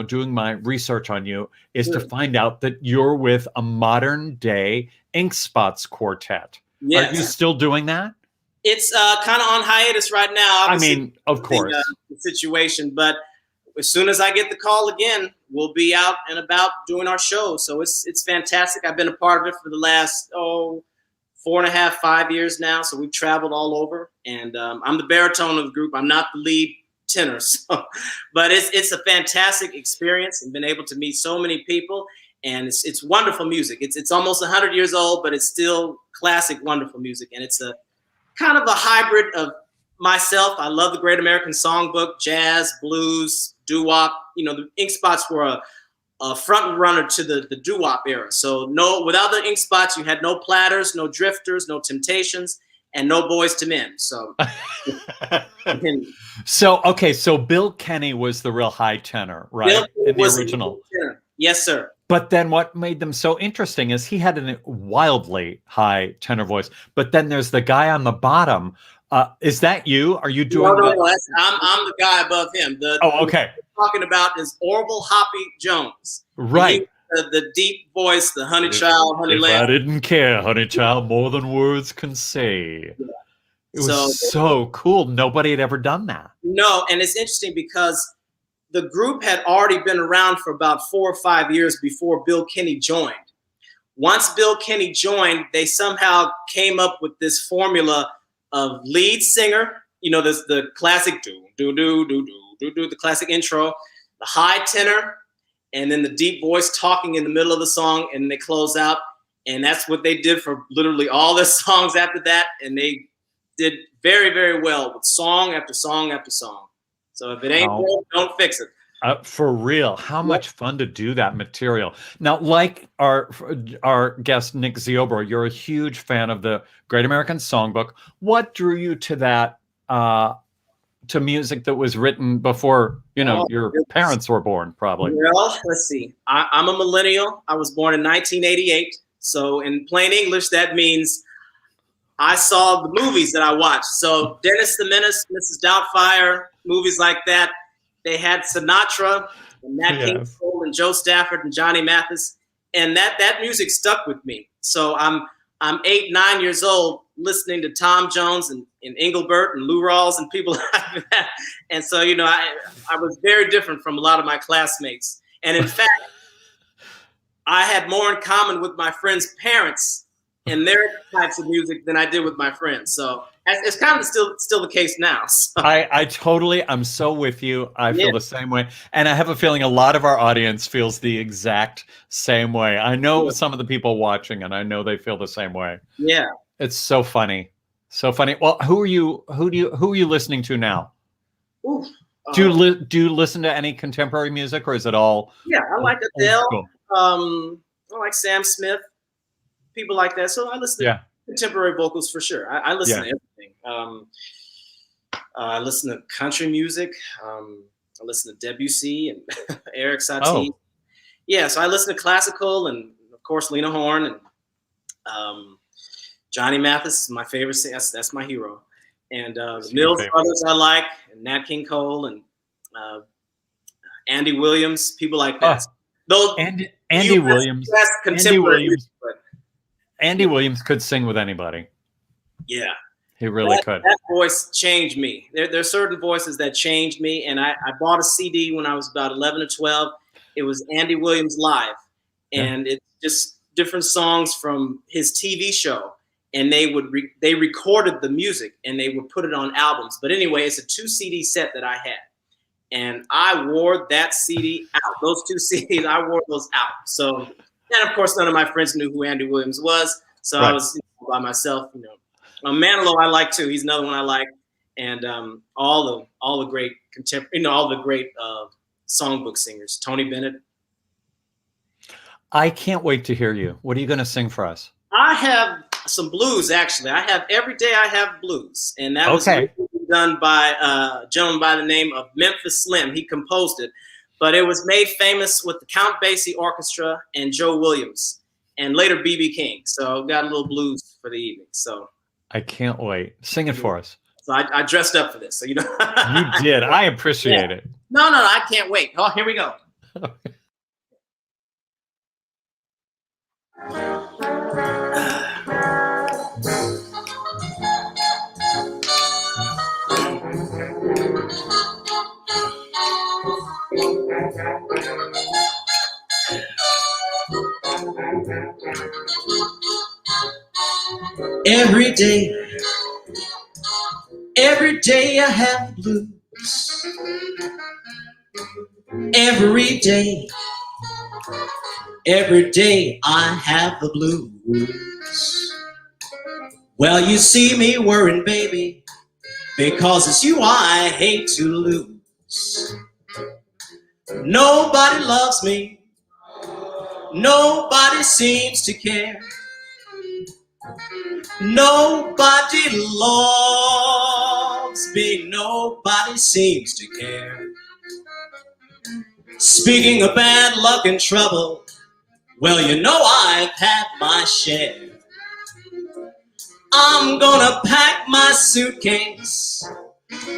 doing my research on you is to find out that you're with a modern day Ink Spots quartet. Yes. Are you still doing that? It's kind of on hiatus right now. I mean, of course. The situation, but as soon as I get the call again, we'll be out and about doing our show. So it's fantastic. I've been a part of it for the last 4.5, 5 years now. So we've traveled all over, and I'm the baritone of the group. I'm not the lead tenor, but it's a fantastic experience and been able to meet so many people. And it's wonderful music. It's almost 100 years old, but it's still classic, wonderful music. And it's a kind of a hybrid of myself. I love the Great American Songbook, jazz, blues, doo-wop. The Ink Spots were a front runner to the doo-wop era. So without the Ink Spots, you had no Platters, no Drifters, no Temptations, and no Boys to Men. So, so Bill Kenny was the real high tenor, right? In the original. Yes, sir. But then what made them so interesting is he had a wildly high tenor voice. But then there's the guy on the bottom. Is that you? Are you doing No, I'm the guy above him. Okay. What I'm talking about is Orville Hoppy Jones. Right. The deep voice, the honey child, honey lamb. I didn't care, honey child, more than words can say. Yeah. It was so cool. Nobody had ever done that. No, and it's interesting because the group had already been around for about 4 or 5 years before Bill Kenny joined. Once Bill Kenny joined, they somehow came up with this formula of lead singer, there's the classic the classic intro, the high tenor, and then the deep voice talking in the middle of the song, and they close out. And that's what they did for literally all the songs after that. And they did very, very well with song after song after song. So if it ain't broke, don't fix it. For real, how much fun to do that material. Now, like our guest, Nick Ziobro, you're a huge fan of the Great American Songbook. What drew you to that, to music that was written before, your parents were born, probably? Well, let's see. I'm a millennial. I was born in 1988. So in plain English, that means I saw the movies that I watched. So Dennis the Menace, Mrs. Doubtfire, movies like that. They had Sinatra and Nat King Cole and Joe Stafford and Johnny Mathis, and that music stuck with me. So I'm 8, 9 years old listening to Tom Jones and Engelbert and Lou Rawls and people like that. And so, you know, I was very different from a lot of my classmates. And in fact, I had more in common with my friends' parents and their types of music than I did with my friends. So it's kind of still the case now. So. I'm so with you. I feel the same way. And I have a feeling a lot of our audience feels the exact same way. I know some of the people watching, and I know they feel the same way. Yeah. It's so funny. So funny. Well, who are you listening to now? Oof. Do you listen to any contemporary music, or is it all? Yeah, I like Adele. I like Sam Smith, people like that. So I listen to contemporary vocals for sure. I listen to everything. I listen to country music. I listen to Debussy and Eric Satie. Oh. Yeah, so I listen to classical and of course Lena Horne and Johnny Mathis is my favorite. That's my hero. And the Mills Brothers I like, and Nat King Cole and Andy Williams, people like that. Those Andy Williams. Andy Williams could sing with anybody. Yeah. He really could. That voice changed me. There are certain voices that changed me. And I bought a CD when I was about 11 or 12. It was Andy Williams Live. And it's just different songs from his TV show. And they recorded the music and they would put it on albums. But anyway, it's a 2 CD set that I had. And I wore that CD out. Those 2 CDs, I wore those out. So, and of course, none of my friends knew who Andy Williams was. So I was by myself, you know. Manilow I like too. He's another one I like. And all the great contemporary, you know, all the great songbook singers. Tony Bennett. I can't wait to hear you. What are you going to sing for us? I have some blues, actually. I have Every Day I Have Blues. And that was done by a gentleman by the name of Memphis Slim. He composed it. But it was made famous with the Count Basie Orchestra and Joe Williams. And later B.B. King. So got a little blues for the evening. So I can't wait. Sing it for us. So I dressed up for this. So, you know. You did. I appreciate it. No, I can't wait. Oh, here we go. Every day I have blues. Every day I have the blues. Well, you see me worrying, baby, because it's you I hate to lose. Nobody loves me. Nobody seems to care. Nobody loves me. Nobody seems to care. Speaking of bad luck and trouble, well, you know I've had my share. I'm gonna pack my suitcase,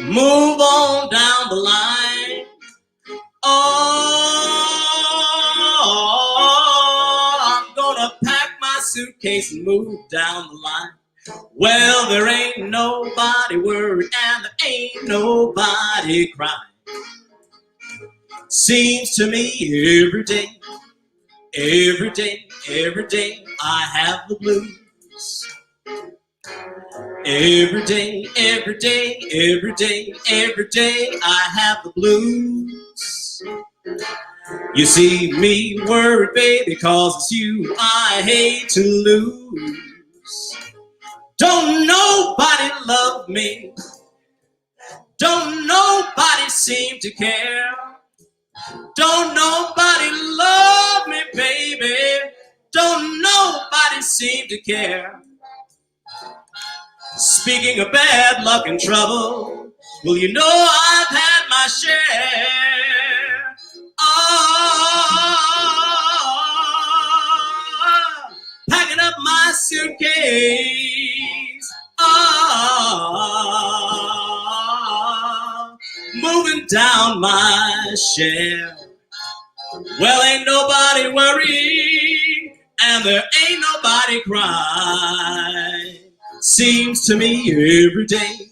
move on down the line. Oh, I'm gonna pack my suitcase and move down the line. Well, there ain't nobody worried and there ain't nobody crying. Seems to me every day I have the blues. Every day I have the blues. You see me worried, baby, cause it's you I hate to lose. Don't nobody love me. Don't nobody seem to care. Don't nobody love me, baby. Don't nobody seem to care. Speaking of bad luck and trouble, well, you know I've had my share. Oh, packing up my suitcase, moving down my shaft. Well, ain't nobody worrying, and there ain't nobody crying. Seems to me every day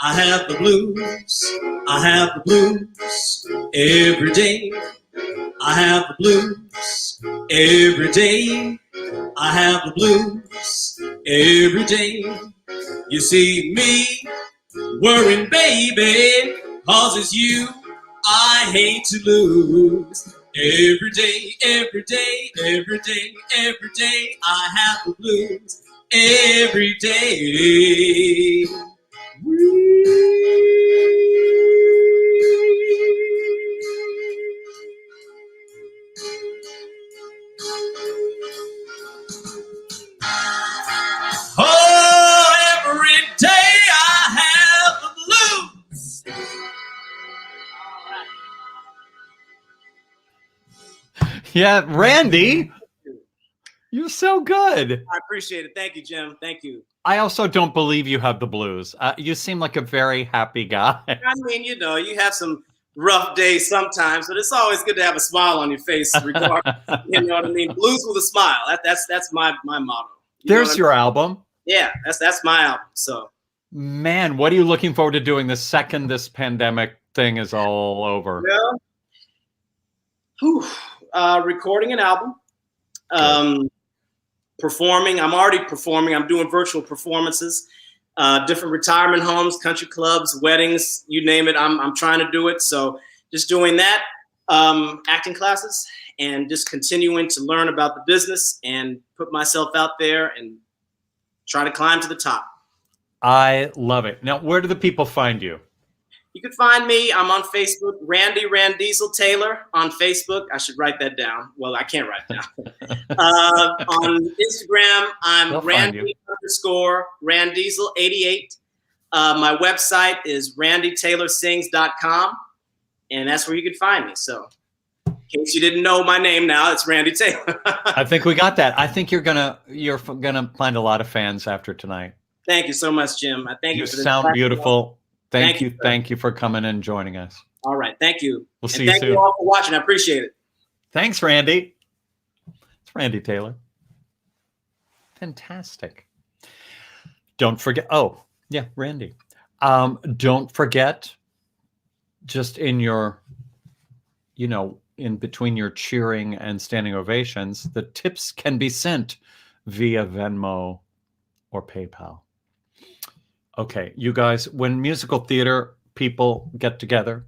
I have the blues, I have the blues every day. I have the blues every day. I have the blues every day. You see me worrying, baby, 'cause it's you I hate to lose. Every day, every day, every day, every day, I have the blues every day. Oh, every day I have the blues. Yeah, Randy, you're so good. I appreciate it. Thank you, Jim. Thank you. I also don't believe you have the blues. You seem like a very happy guy. I mean, you know, you have some rough days sometimes, but it's always good to have a smile on your face. Regardless, you know what I mean? Blues with a smile. That's my motto. There's your album. Yeah, that's my album. So, man, what are you looking forward to doing the second this pandemic thing is all over? Well, recording an album, performing. I'm already performing. I'm doing virtual performances, different retirement homes, country clubs, weddings, you name it. I'm trying to do it. So just doing that, acting classes, and just continuing to learn about the business and put myself out there and try to climb to the top. I love it. Now, where do the people find you? You can find me. I'm on Facebook, Randy Randiesel Taylor on Facebook. I should write that down. Well, I can't write it down. On Instagram, I'm Randy_Randiesel88. My website is randytaylorsings.com, and that's where you can find me. So, in case you didn't know my name, now it's Randy Taylor. I think we got that. I think you're gonna find a lot of fans after tonight. Thank you so much, Jim. I thank you. You For this sound beautiful. Thank you. Sir. Thank you for coming and joining us. All right. Thank you. We'll see and you thank soon. you all for watching. I appreciate it. Thanks, Randy. It's Randy Taylor. Fantastic. Don't forget. Oh, yeah, Randy. Don't forget, just in your, in between your cheering and standing ovations, the tips can be sent via Venmo or PayPal. Okay, you guys, when musical theater people get together,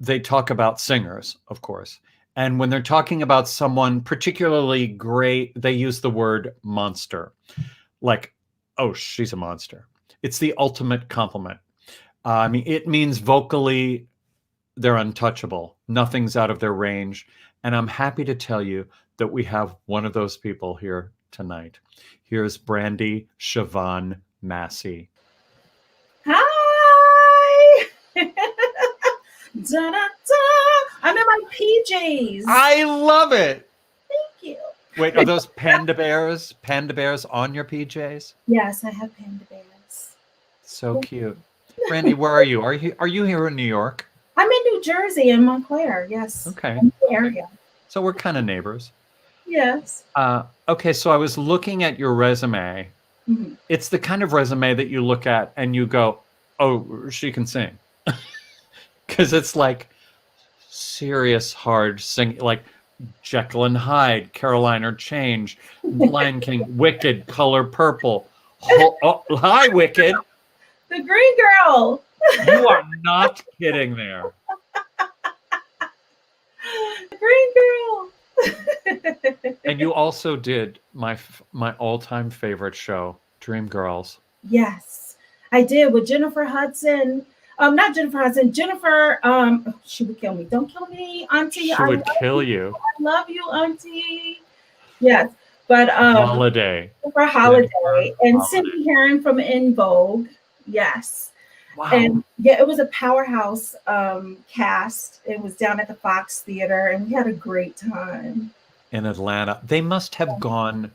they talk about singers, of course. And when they're talking about someone particularly great, they use the word monster. Like, oh, she's a monster. It's the ultimate compliment. I mean, it means vocally they're untouchable. Nothing's out of their range. And I'm happy to tell you that we have one of those people here tonight. Here's Brandi Chavonne Massey. Hi. Da-da-da. I'm in my PJs. I love it. Thank you. Wait, are those panda bears? Panda bears on your PJs? Yes, I have panda bears. So cute. Brandi, where are you? Are you here in New York? I'm in New Jersey, in Montclair. Yes. Okay. In the area. So we're kind of neighbors. Yes. Okay, so I was looking at your resume. Mm-hmm. It's the kind of resume that you look at and you go, oh, she can sing. Because it's like serious, hard singing, like Jekyll and Hyde, Carolina Change, Lion King, Wicked, Color Purple. Oh, hi, Wicked. The Green Girl. You are not kidding there. The Green Girl. And you also did my all-time favorite show, Dreamgirls. Yes, I did with Jennifer Hudson. Not Jennifer Hudson. Jennifer. She would kill me. Don't kill me, Auntie. She would kill you. I love you, Auntie. Yes, but Holiday. For Holiday and Holiday. Cindy Herron from In Vogue. Yes. Wow. And yeah, it was a powerhouse cast. It was down at the Fox Theater, and we had a great time. In Atlanta. They must have gone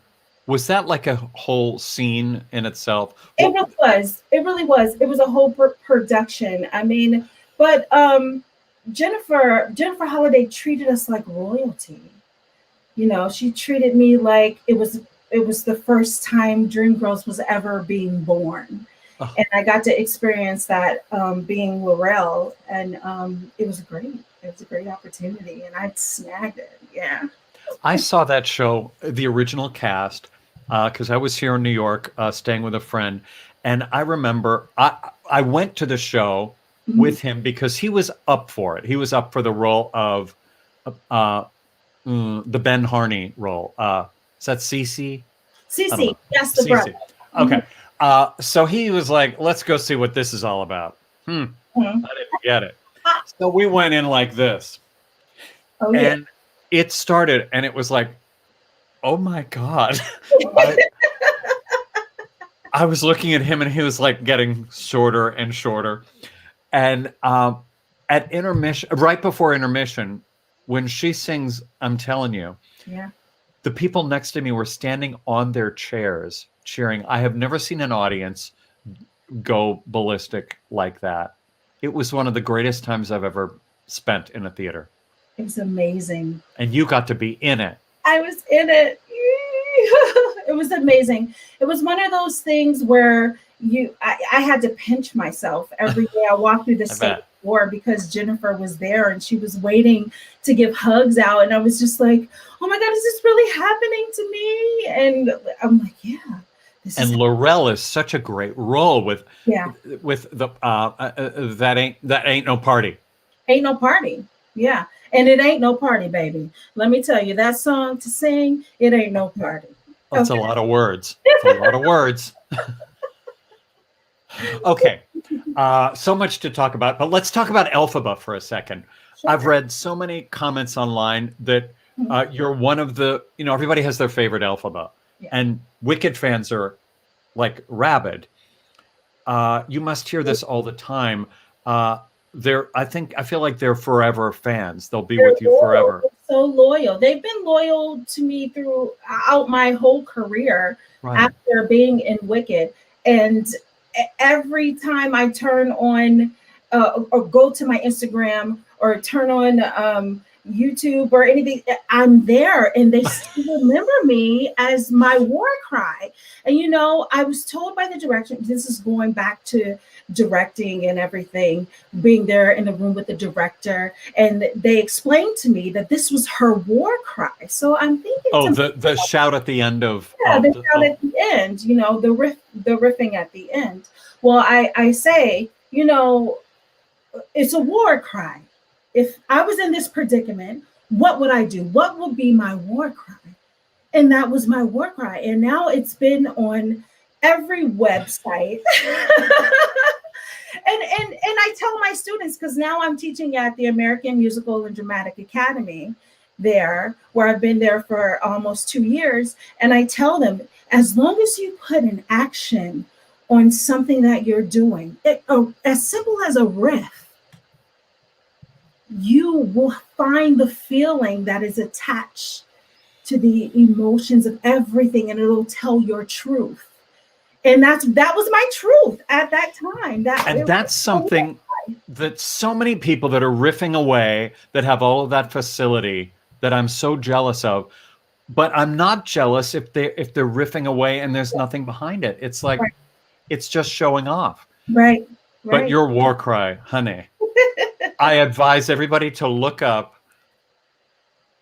Was that like a whole scene in itself? It really was. It really was. It was a whole production. I mean, but Jennifer Holliday treated us like royalty. You know, she treated me like it was the first time Dreamgirls was ever being born. Oh. And I got to experience that being Laurel, and it was great. It was a great opportunity, and I snagged it. Yeah. I saw that show, the original cast, because I was here in New York, staying with a friend, and I remember I went to the show with him because he was up for it. He was up for the role of the Ben Harney role. Is that Cece? Cece, yes, the brother. Okay. So he was like, let's go see what this is all about. I didn't get it. So we went in like this. Oh, yeah. And it started, and it was like, oh my God. I was looking at him, and he was like getting shorter and shorter. And at intermission, right before intermission, when she sings I'm Telling You, Yeah. the people next to me were standing on their chairs cheering. I have never seen an audience go ballistic like that. It was one of the greatest times I've ever spent in a theater. It was amazing. And you got to be in it. I was in it. It was amazing. It was one of those things where I had to pinch myself every day I walked through the same door because Jennifer was there and she was waiting to give hugs out. And I was just like, oh my God, is this really happening to me? And I'm like, yeah. And Laurel is such a great role with the that ain't no party. Ain't no party. Yeah. And it ain't no party, baby. Let me tell you, that song to sing, it ain't no party. That's a lot of words. It's a lot of words. Okay. So much to talk about, but let's talk about Elphaba for a second. Sure. I've read so many comments online that you're one of the, everybody has their favorite Elphaba. Yeah. And Wicked fans are like rabid. You must hear this all the time. I feel like they're forever fans. They'll be with you forever. So loyal. They've been loyal to me throughout my whole career after being in Wicked. And every time I turn on or go to my Instagram or turn on YouTube or anything, I'm there and they still remember me as my war cry. And I was told by the director, this is going back to directing and everything, being there in the room with the director, and they explained to me that this was her war cry. So I'm thinking, the shout at the end of the shout at the end, the riffing at the end. Well, I say, it's a war cry. If I was in this predicament, what would I do? What would be my war cry? And that was my war cry. And now it's been on every website. And I tell my students, because now I'm teaching at the American Musical and Dramatic Academy there, where I've been there for almost 2 years. And I tell them, as long as you put an action on something that you're doing, as simple as a riff, you will find the feeling that is attached to the emotions of everything, and it'll tell your truth. And that was my truth at that time. That's something that so many people that are riffing away, that have all of that facility, that I'm so jealous of. But I'm not jealous if they're riffing away and there's nothing behind it. It's like it's just showing off. Right. But your war cry, honey. I advise everybody to look up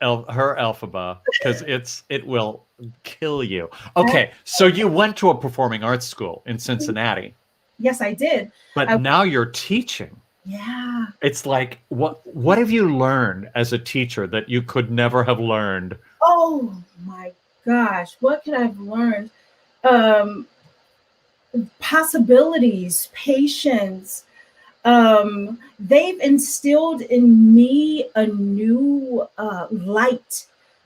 her Elphaba, because it will kill you. Okay, so you went to a performing arts school in Cincinnati. Yes, I did. But now you're teaching. Yeah. It's like, what have you learned as a teacher that you could never have learned? Oh my gosh, what could I have learned? Possibilities, patience. They've instilled in me a new light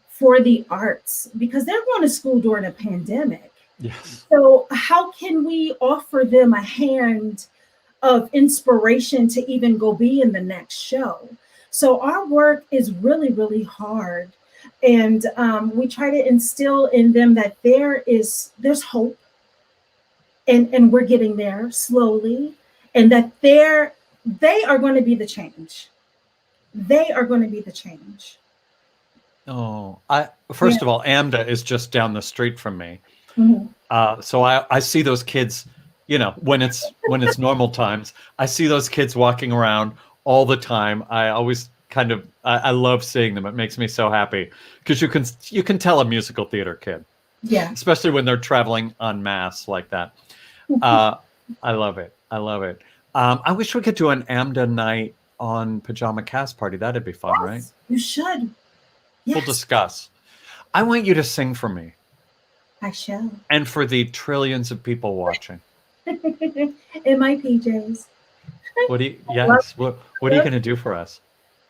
for the arts, because they're going to school during a pandemic. Yes. So how can we offer them a hand of inspiration to even go be in the next show? So our work is really, really hard. And we try to instill in them that there's hope, and we're getting there slowly, and that they are going to be the change. They are going to be the change. Oh, first of all, AMDA is just down the street from me. Mm-hmm. So I see those kids, you know, when it's normal times, I see those kids walking around all the time. I always I love seeing them. It makes me so happy because you can tell a musical theater kid, Yeah. especially when they're traveling en masse like that. I love it. I love it. I wish we could do an AMDA night on Pajama Cast Party. That'd be fun, Yes, right? you should. Yes. We'll discuss. I want you to sing for me I shall. and for the trillions of people watching. In my PJs. What are you going to do for us?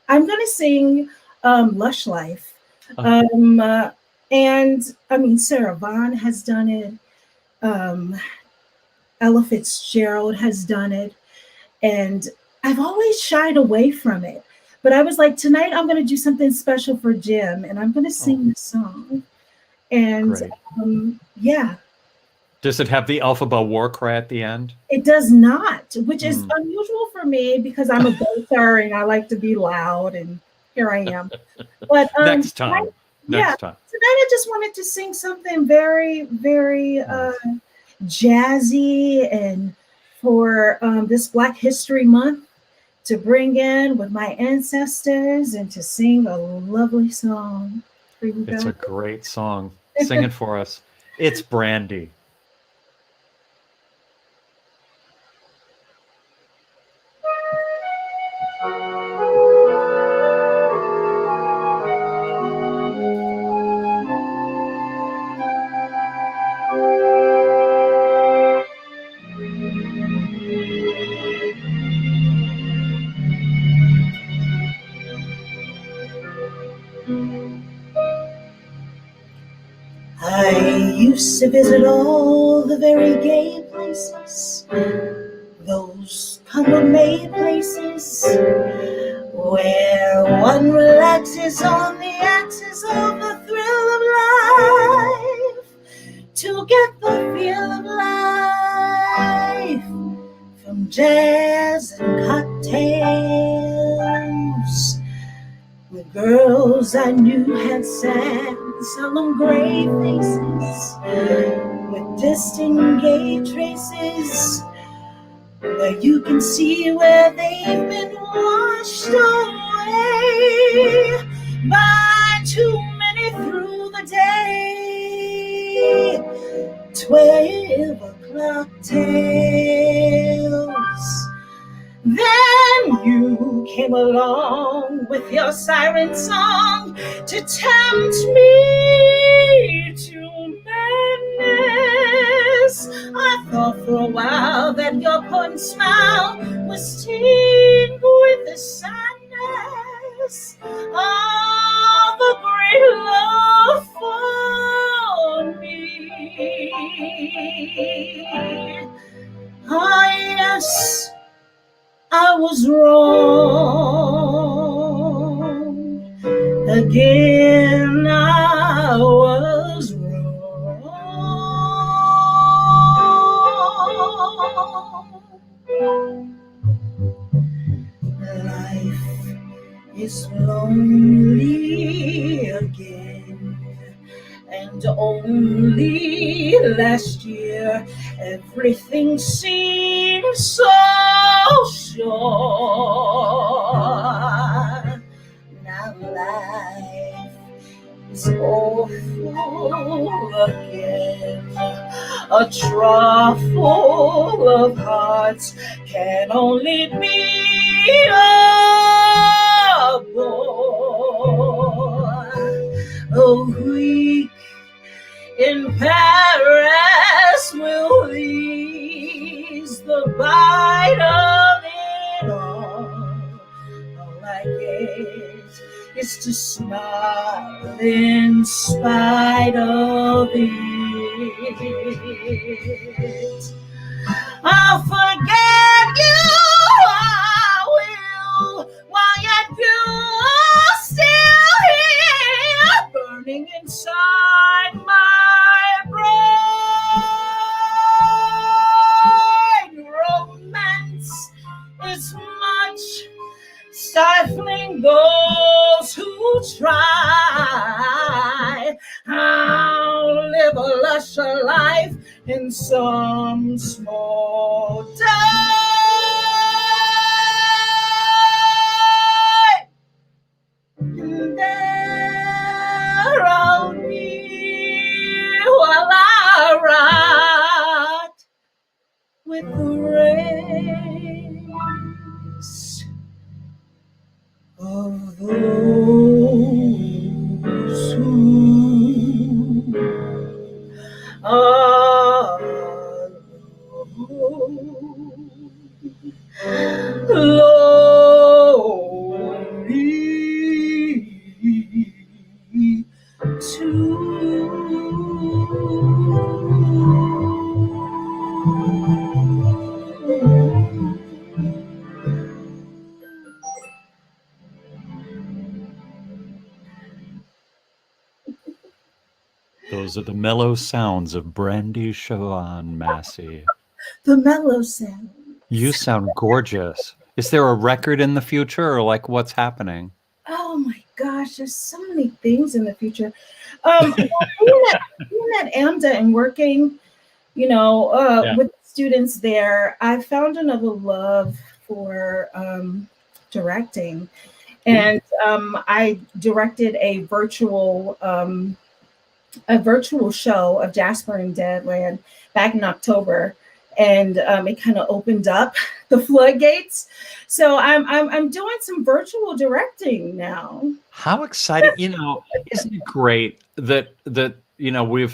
I'm going to sing Lush Life. Okay. And I mean, Sarah Vaughan has done it. Ella Fitzgerald has done it. And I've always shied away from it. But I was like, tonight I'm going to do something special for Jim, and I'm going to sing this song. And yeah. Does it have the Alphaba war cry at the end? It does not, which is unusual for me because I'm a baser and I like to be loud, and here I am. But next time. Tonight I just wanted to sing something very, very jazzy, and for this Black History Month, to bring in with my ancestors and to sing a lovely song for you guys. It's a great song. Sing it for us. It's Brandi. I used to visit all the very gay places, those come-of-made places where one relaxes on the axis of the thrill of life to get the feel of life from jazz and cocktails. The girls I knew had sad, solemn gray faces with distant gay traces, where you can see where they've been washed away by too many through the day 12 o'clock tales. Then you came along with your siren song to tempt me to madness. I thought for a while that your potent smile was tinged with the sadness of a great love for me. Ah, yes, I was wrong. Again, I was wrong. Life is lonely again, and only last year everything seemed so sure. Now life is awful again. A trough full of hearts can only be a bore. A week in Paris will ease the bite of it all. All I get is to smile in spite of it. I'll forget you, I will, while yet you are still here. stifling those who try. I'll live a lusher life in some small time. And there I'll be while I ride with the race of those who are lonely too. Those are the mellow sounds of Brandi, Chavonne, Massey. The mellow sound. You sound gorgeous. Is there a record in the future, or like what's happening? Oh my gosh, there's so many things in the future. Being at AMDA and working, with students there, I found another love for directing, and I directed a virtual show of Jasper and Deadland back in October, and it kind of opened up the floodgates. So I'm doing some virtual directing now. How exciting! Isn't it great that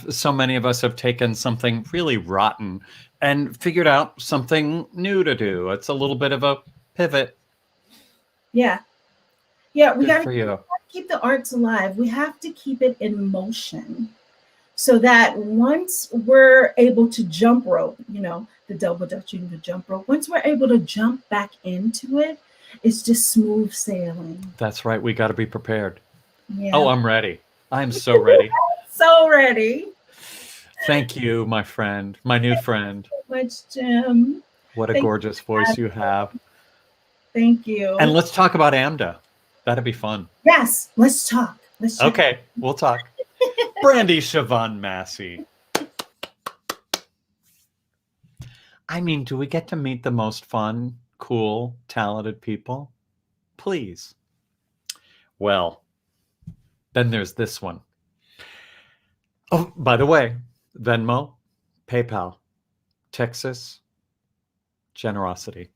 so many of us have taken something really rotten and figured out something new to do. It's a little bit of a pivot. Yeah, we got to keep the arts alive. We have to keep it in motion, so that once we're able to jump rope, the double dutching, the jump rope, once we're able to jump back into it, it's just smooth sailing. That's right. We got to be prepared. Yeah. Oh, I'm ready. I'm so ready. So ready. Thank you, my friend, my new friend. Thank you so much, Jim. What a gorgeous voice you have. Thank you. And let's talk about AMDA. That'd be fun. Yes, let's talk. Okay, we'll talk. Brandi, Chavonne, Massey. I mean, do we get to meet the most fun, cool, talented people? Please. Well, then there's this one. Oh, by the way, Venmo, PayPal, Texas, generosity.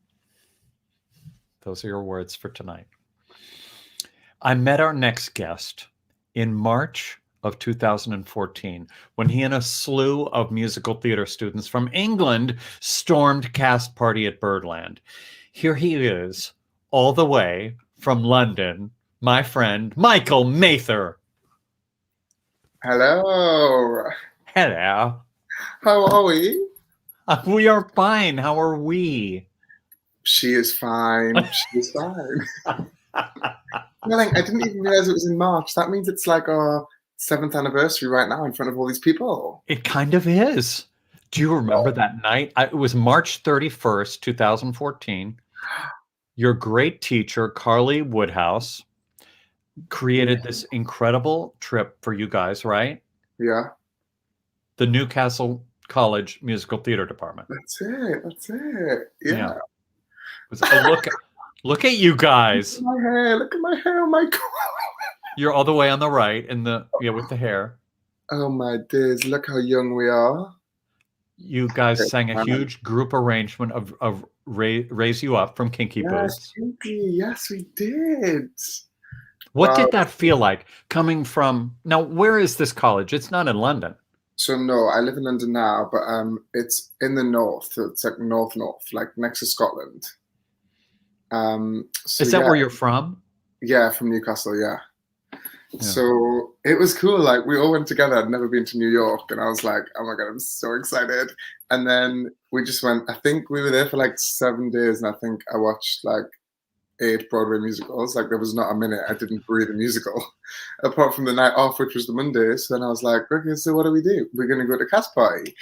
Those are your words for tonight. I met our next guest in March of 2014 when he and a slew of musical theater students from England stormed Cast Party at Birdland. Here he is, all the way from London, my friend Michael Mather. Hello. Hello. How are we? We are fine. How are we? She is fine. She is fine. I didn't even realize it was in March. That means it's like our 7th anniversary right now in front of all these people. It kind of is. Do you remember that night? It was March 31st, 2014. Your great teacher, Carly Woodhouse, created this incredible trip for you guys, right? Yeah. The Newcastle College Musical Theater Department. That's it. Yeah. It was look at you guys. Look at my hair. Oh my God. You're all the way on the right with the hair. Oh my days. Look how young we are. You guys sang a huge group arrangement of Raise You Up from Kinky Boots. Yes, we did. What did that feel like coming from? Now, where is this college? It's not in London. So no, I live in London now, but it's in the north. So it's like north, like next to Scotland. Is that where you're from? Yeah, from Newcastle. Yeah. So it was cool. Like we all went together. I'd never been to New York, and I was like, "Oh my God, I'm so excited!" And then we just went. I think we were there for like 7 days, and I think I watched like 8 Broadway musicals. Like there was not a minute I didn't breathe a musical, apart from the night off, which was the Monday. So then I was like, "Okay, so what do we do? We're gonna go to Cast Party."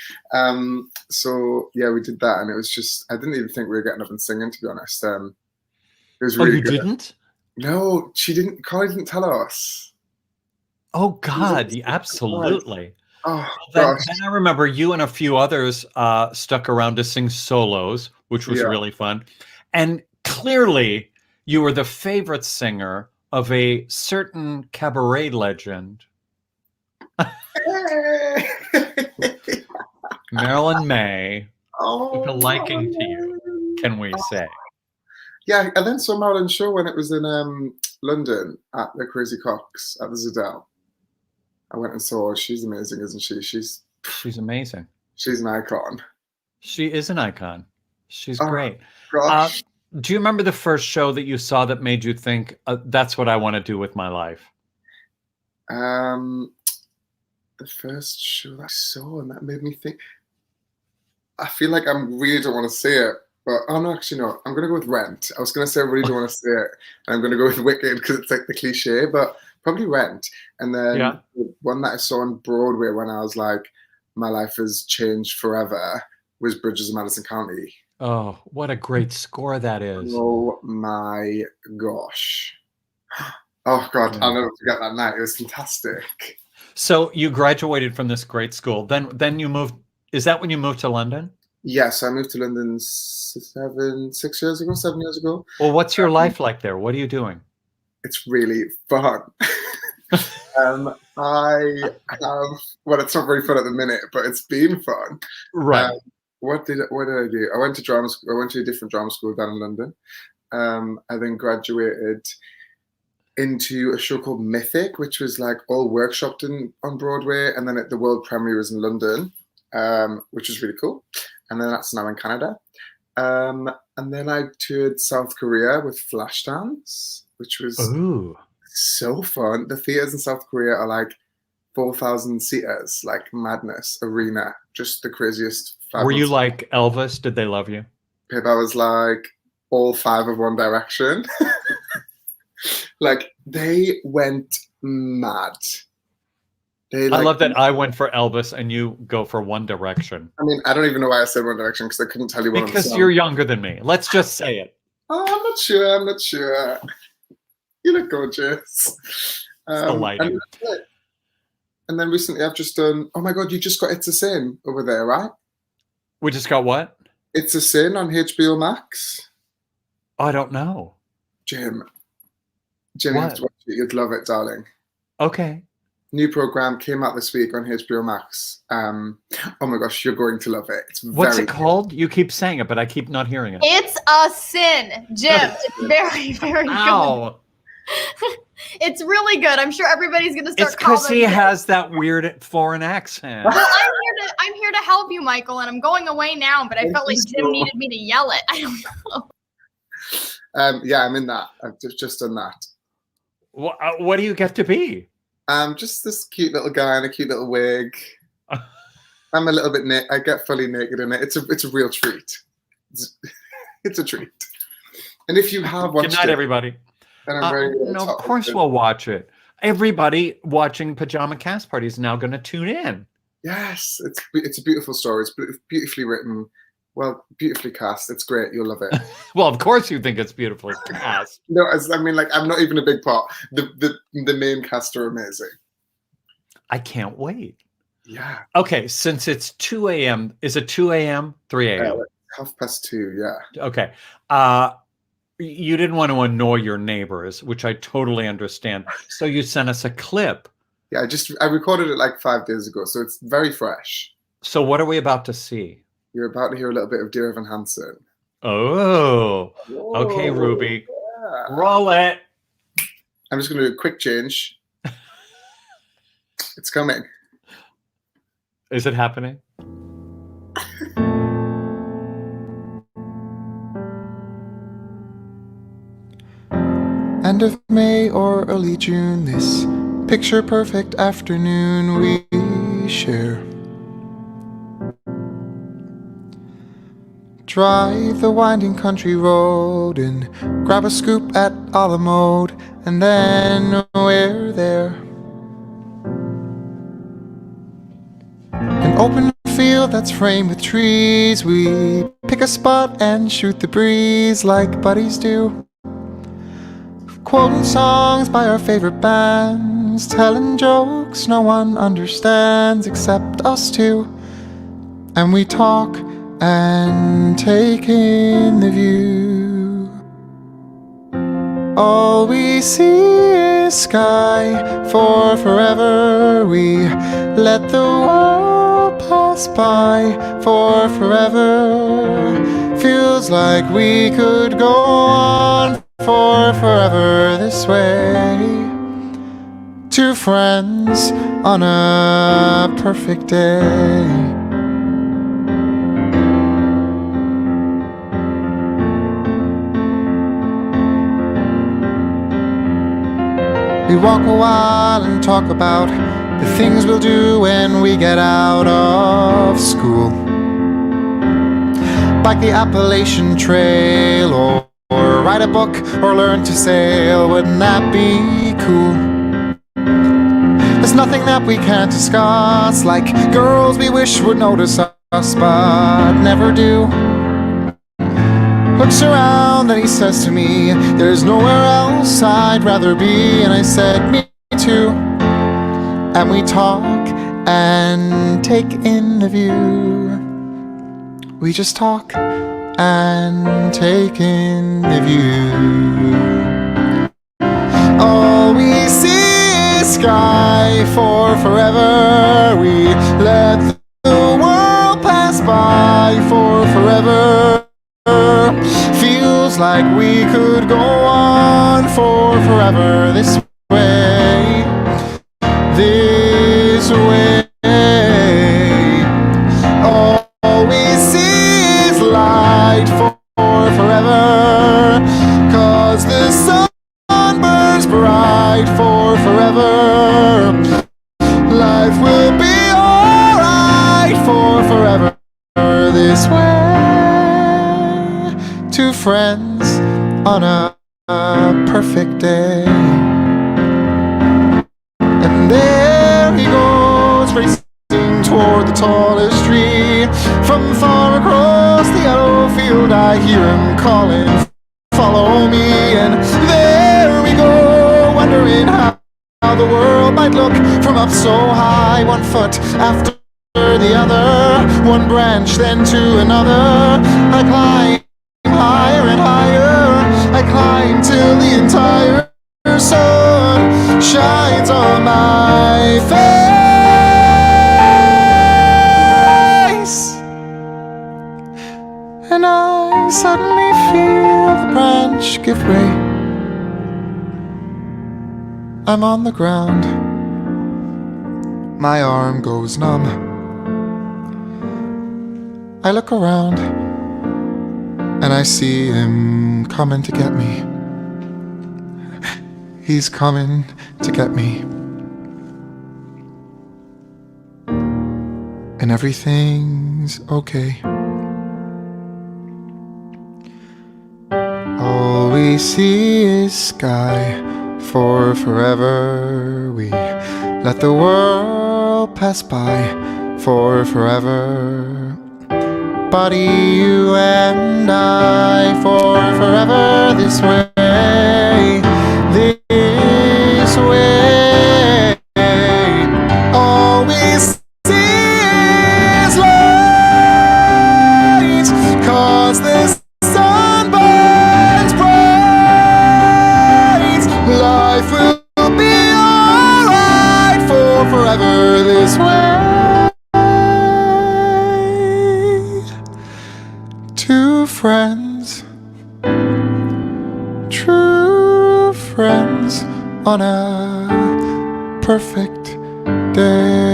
So yeah, we did that, and it was just I didn't even think we were getting up and singing. To be honest, it was really good. Didn't? No, she didn't. Carly didn't tell us. Oh God, absolutely. Oh Then gosh. I remember you and a few others stuck around to sing solos, which was really fun. And clearly, you were the favorite singer of a certain cabaret legend, Marilyn May, took a liking to you, can we say? Yeah, and then saw Marilyn's show when it was in London at the Crazy Coqs at the Zidell. I went and saw her. She's amazing, isn't she? She's amazing. She's an icon. She is an icon. She's great. Gosh. Do you remember the first show that you saw that made you think, that's what I want to do with my life? The first show that I saw and that made me think. I feel like I really don't want to say it, but no, actually no. I'm going to go with Rent. I was going to say I really don't want to say it, and I'm going to go with Wicked because it's like the cliche, but probably Rent. And then the one that I saw on Broadway when I was like, my life has changed forever was Bridges of Madison County. Oh, what a great score that is. Oh my gosh. Oh God, I'll never forget that night. It was fantastic. So you graduated from this great school. Then you moved. Is that when you moved to London? Yes, I moved to London 7 years ago. Well, what's your life like there? What are you doing? It's really fun. I have, well, it's not very fun at the minute, but it's been fun. Right. What did I do? I went to drama school. I went to a different drama school down in London. I then graduated into a show called Mythic, which was like all workshopped on Broadway, and then the world premiere was in London, which was really cool. And then that's now in Canada. And then I toured South Korea with Flashdance, which was so fun. The theaters in South Korea are like 4,000 seaters, like madness, arena, just the craziest. Were you like Elvis? Did they love you? Pip, I was like all 5 of One Direction. Like they went mad. I love that I went for Elvis and you go for One Direction. I mean, I don't even know why I said One Direction because I couldn't tell you what. Because you're younger than me. Let's just say it. Oh, I'm not sure. You look gorgeous. It's the lighting. And then recently I've just done, oh my God, you just got It's a Sin over there, right? We just got what? It's a Sin on HBO Max. I don't know. Jim, you have to watch it. You'd love it, darling. Okay. New program came out this week on HBO Max. Oh my gosh, you're going to love it. What's it called? You keep saying it, but I keep not hearing it. It's a Sin, Jim. It's very, very good. It's really good. I'm sure everybody's going to start. It's because he has that weird foreign accent. Well, I'm here to help you, Michael, and I'm going away now. But I felt like Jim needed me to yell it. I don't know. Yeah, I'm in that. I've just done that. What do you get to be? Just this cute little guy in a cute little wig. I'm a little bit I get fully naked in it. It's a real treat. It's a treat. And if you have watched Good night, everybody. No, of course we'll watch it. Everybody watching Pajama Cast Party is now going to tune in. Yes, it's a beautiful story. It's beautifully written. Well, beautifully cast. It's great. You'll love it. Well, of course you think it's beautifully cast. No, I mean, like, I'm not even a big part. The main cast are amazing. I can't wait. Yeah. Okay, since it's 2 a.m., is it 2 a.m., 3 a.m.? 2:30, yeah. Okay. You didn't want to annoy your neighbors, which I totally understand. So you sent us a clip. Yeah, I recorded it like 5 days ago, so it's very fresh. So what are we about to see? You're about to hear a little bit of Dear Evan Hansen. Oh, okay, Ruby. Yeah. Roll it. I'm just going to do a quick change. It's coming. Is it happening? End of May or early June, this picture perfect afternoon we share. Drive the winding country road and grab a scoop at a la mode, and then we're there. An open field that's framed with trees, we pick a spot and shoot the breeze like buddies do. quoting songs by our favorite bands, telling jokes no one understands except us two. And we talk and take in the view. All we see is sky for forever. We let the world pass by for forever. Feels like we could go on for forever this way. Two friends on a perfect day. We walk a while and talk about the things we'll do when we get out of school. Bike the Appalachian Trail, or write a book, or learn to sail. Wouldn't that be cool? There's nothing that we can't discuss, like girls we wish would notice us but never do. Looks around and he says to me, there's nowhere else I'd rather be. And I said, me too. And we talk and take in the view. We just talk and take in the view. All we see is sky for forever. We let the world pass by for forever. Feels like we could go on for forever this way. This way. All we see is light for forever. 'Cause the sun burns bright for forever. Life will be alright for forever this way. Two friends on a perfect day. And there he goes, racing toward the tallest tree. From far across the yellow field I hear him calling, follow me. And there we go, wondering how the world might look from up so high. One foot after the other, one branch then to another. I climb higher and higher, I climb till the entire sun shines on my face. And I suddenly feel the branch give way. I'm on the ground, my arm goes numb. I look around and I see him coming to get me. He's coming to get me. And everything's okay. All we see is sky for forever. We let the world pass by for forever. Buddy, you and I for forever this way. This way. All we see is light, 'cause the sun burns bright. Life will be alright for forever this way. Two friends, true friends on a perfect day.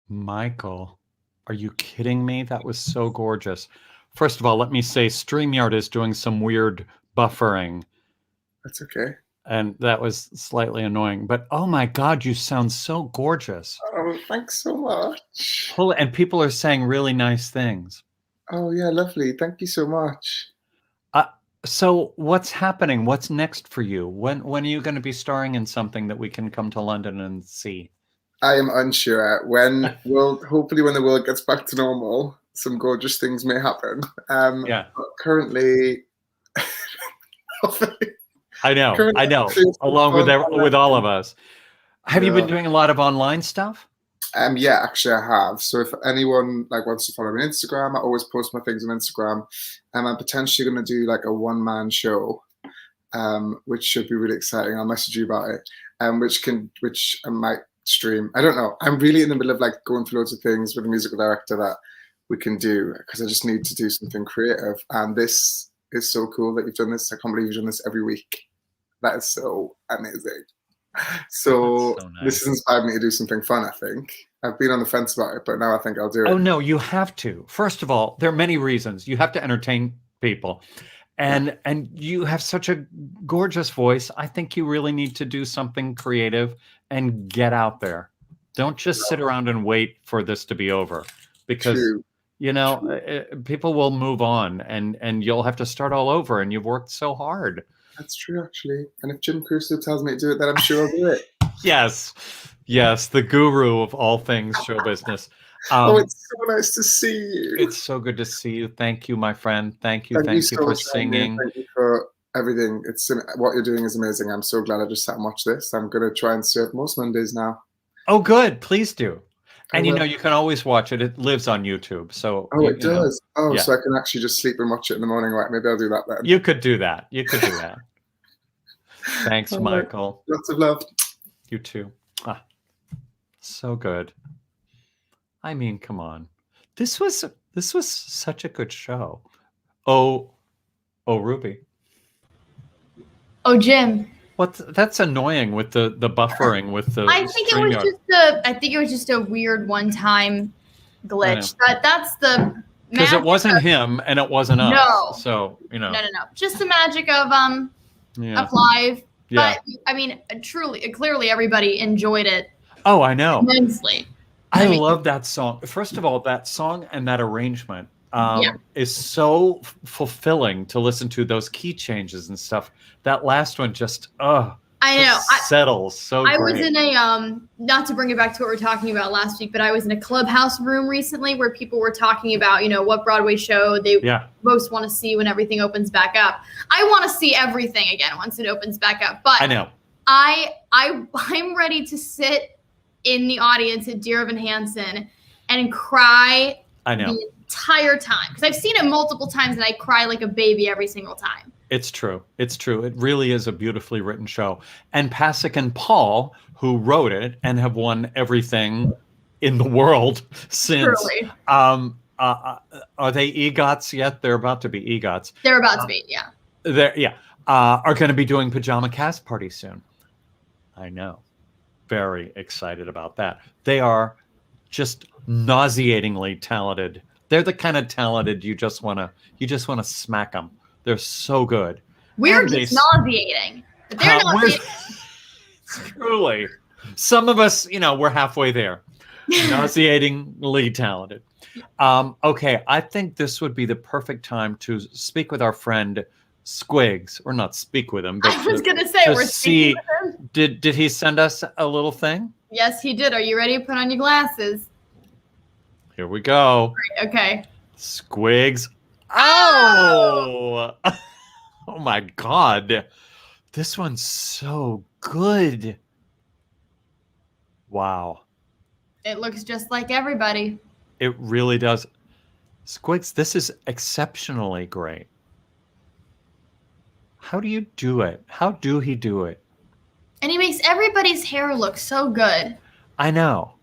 Michael, are you kidding me? That was so gorgeous. First of all, let me say StreamYard is doing some weird buffering. That's okay. And that was slightly annoying. But oh my God, you sound so gorgeous. Oh, thanks so much. And people are saying really nice things. Oh, yeah, lovely. Thank you so much. So what's happening? What's next for you? When are you going to be starring in something that we can come to London and see? I am unsure. Hopefully when the world gets back to normal, some gorgeous things may happen. Yeah. But currently, I know. Along with all of us. Have you been doing a lot of online stuff? Yeah, actually I have. So if anyone wants to follow me on Instagram, I always post my things on Instagram. I'm potentially going to do like a one-man show, which should be really exciting. I'll message you about it. Which I might stream. I don't know. I'm really in the middle of going through loads of things with a musical director that we can do, because I just need to do something creative. And this is so cool that you've done this. I can't believe you've done this every week. That is so amazing. So nice. This has inspired me to do something fun, I think. I've been on the fence about it, but now I think I'll do it. Oh, no, you have to. First of all, there are many reasons. You have to entertain people. And you have such a gorgeous voice. I think you really need to do something creative and get out there. Don't just sit around and wait for this to be over, because people will move on and you'll have to start all over, and you've worked so hard. That's true, actually. And if Jim Caruso tells me to do it, then I'm sure I'll do it. Yes, the guru of all things show business. It's so nice to see you. It's so good to see you. Thank you, my friend. Thank you for singing. Thank you for everything. What you're doing is amazing. I'm so glad I just sat and watched this. I'm going to try and surf most Mondays now. Oh, good. Please do. And you can always watch it. It lives on YouTube. So it does. So I can actually just sleep and watch it in the morning. Right? Maybe I'll do that then. You could do that. Thanks, Michael. Lots of love. You too. So good. I mean, come on. This was such a good show. Oh, Ruby. Oh, Jim. That's annoying with the buffering with the. I think it was just a weird one-time glitch. That's the. Because it wasn't him and it wasn't us. No. So No. Just the magic of live. Yeah. But I mean, clearly everybody enjoyed it. Oh, I know. Immensely. I love that song. First of all, that song and that arrangement is so fulfilling to listen to, those key changes and stuff. That last one just, settles so great. I was in a, not to bring it back to what we were talking about last week, but I was in a Clubhouse room recently where people were talking about, what Broadway show they most want to see when everything opens back up. I want to see everything again once it opens back up. But I know. I'm ready to sit in the audience at Dear Evan Hansen and cry the entire time, because I've seen it multiple times and I cry like a baby every single time. It's true. It really is a beautifully written show. And Pasek and Paul, who wrote it and have won everything in the world since. Truly. Are they EGOTs yet? They're about to be EGOTs. They're about to be, yeah. Are going to be doing Pajama Cast Party soon. I know. Very excited about that. They are just nauseatingly talented. They're the kind of talented you just want to smack them. They're so good. We're just nauseating. But they're nauseating. Truly. Some of us, we're halfway there. Nauseatingly talented. Okay, I think this would be the perfect time to speak with our friend Squigs, or not speak with him, but I was gonna say we're speaking with him. Did he send us a little thing? Yes, he did. Are you ready to put on your glasses? Here we go. Right, okay. Squigs. Oh! Oh my God. This one's so good. Wow. It looks just like everybody. It really does. Squigs, this is exceptionally great. How do you do it? How do he do it? And he makes everybody's hair look so good. I know.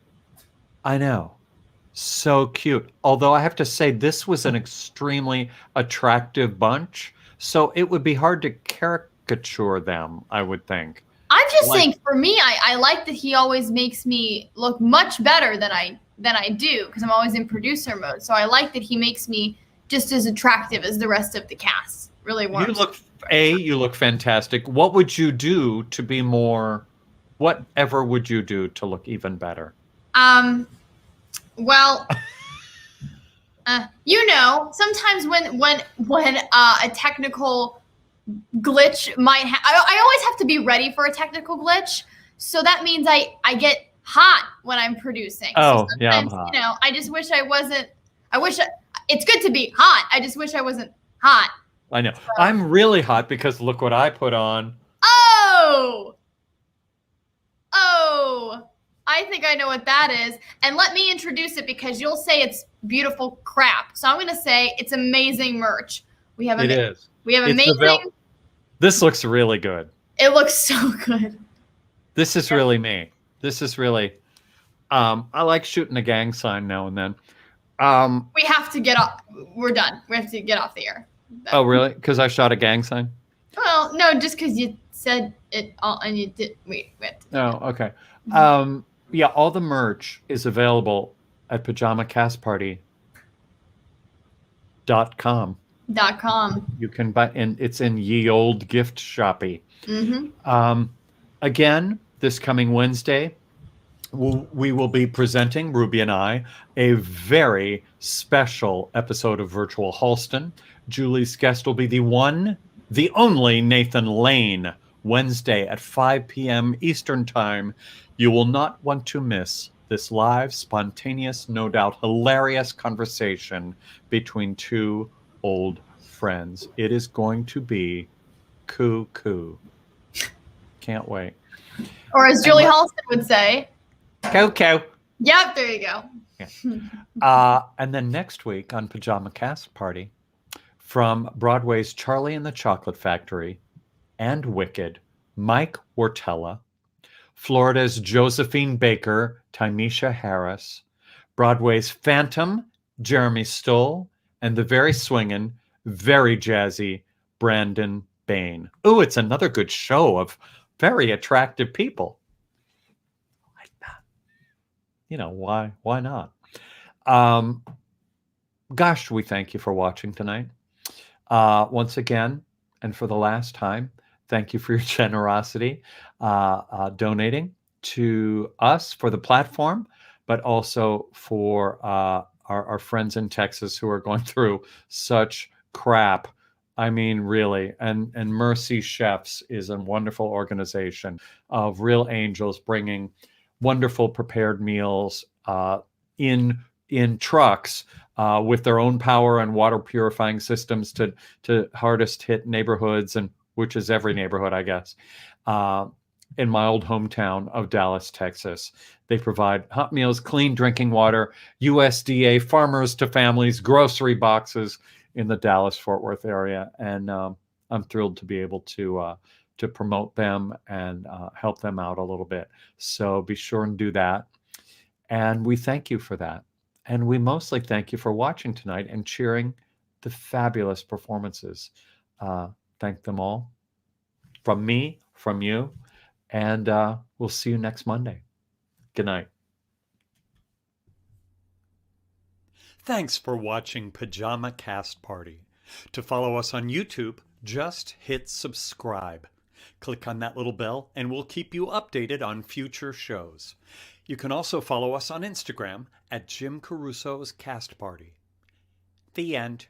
So cute. Although I have to say, this was an extremely attractive bunch. So it would be hard to caricature them, I would think. I'm just saying, for me, I like that he always makes me look much better than I do, because I'm always in producer mode. So I like that he makes me just as attractive as the rest of the cast. Really warms. You look fantastic. What would you do to be more? Whatever would you do to look even better? Well, sometimes when a technical glitch might I always have to be ready for a technical glitch. So that means I get hot when I'm producing. Oh, so yeah, I'm hot. You know, I just wish I wasn't. It's good to be hot. I just wish I wasn't hot. I know. So. I'm really hot because look what I put on. Oh, I think I know what that is. And let me introduce it because you'll say it's beautiful crap. So I'm going to say it's amazing merch. We have is. We have amazing. This looks really good. It looks so good. This is really me. This is really. I like shooting a gang sign now and then. We have to get off. We're done. We have to get off the air. Oh, really? Because I shot a gang sign? Well, no, just because you said it all and you did. Wait. Oh, okay. Yeah, all the merch is available at PajamaCastParty.com. You can buy, and it's in ye old gift shoppy. Again, this coming Wednesday, we will be presenting, Ruby and I, a very special episode of Virtual Halston. Julie's guest will be the one, the only Nathan Lane, Wednesday at 5 p.m. Eastern Time. You will not want to miss this live, spontaneous, no doubt hilarious conversation between two old friends. It is going to be cuckoo. Can't wait. Or as Julie Halston would say, Coco. Yep, there you go. Yeah. And then next week on Pajama Cast Party, from Broadway's Charlie and the Chocolate Factory and Wicked, Mike Wartella, Florida's Josephine Baker, Tymisha Harris, Broadway's Phantom, Jeremy Stoll, and the very swingin', very jazzy Brandon Bain. Ooh, it's another good show of very attractive people. Like that. You know, why not? Gosh, we thank you for watching tonight. Once again, and for the last time, thank you for your generosity, donating to us for the platform, but also for our friends in Texas who are going through such crap. I mean, really. And Mercy Chefs is a wonderful organization of real angels bringing wonderful prepared meals in trucks with their own power and water purifying systems to hardest hit neighborhoods, and which is every neighborhood, I guess. In my old hometown of Dallas, Texas. They provide hot meals, clean drinking water, USDA farmers to families, grocery boxes in the Dallas-Fort Worth area. And I'm thrilled to be able to promote them and help them out a little bit. So be sure and do that. And we thank you for that. And we mostly thank you for watching tonight and cheering the fabulous performances. Thank them all. From me, from you. And we'll see you next Monday. Good night. Thanks for watching Pajama Cast Party. To follow us on YouTube, just hit subscribe. Click on that little bell and we'll keep you updated on future shows. You can also follow us on Instagram at Jim Caruso's Cast Party. The end.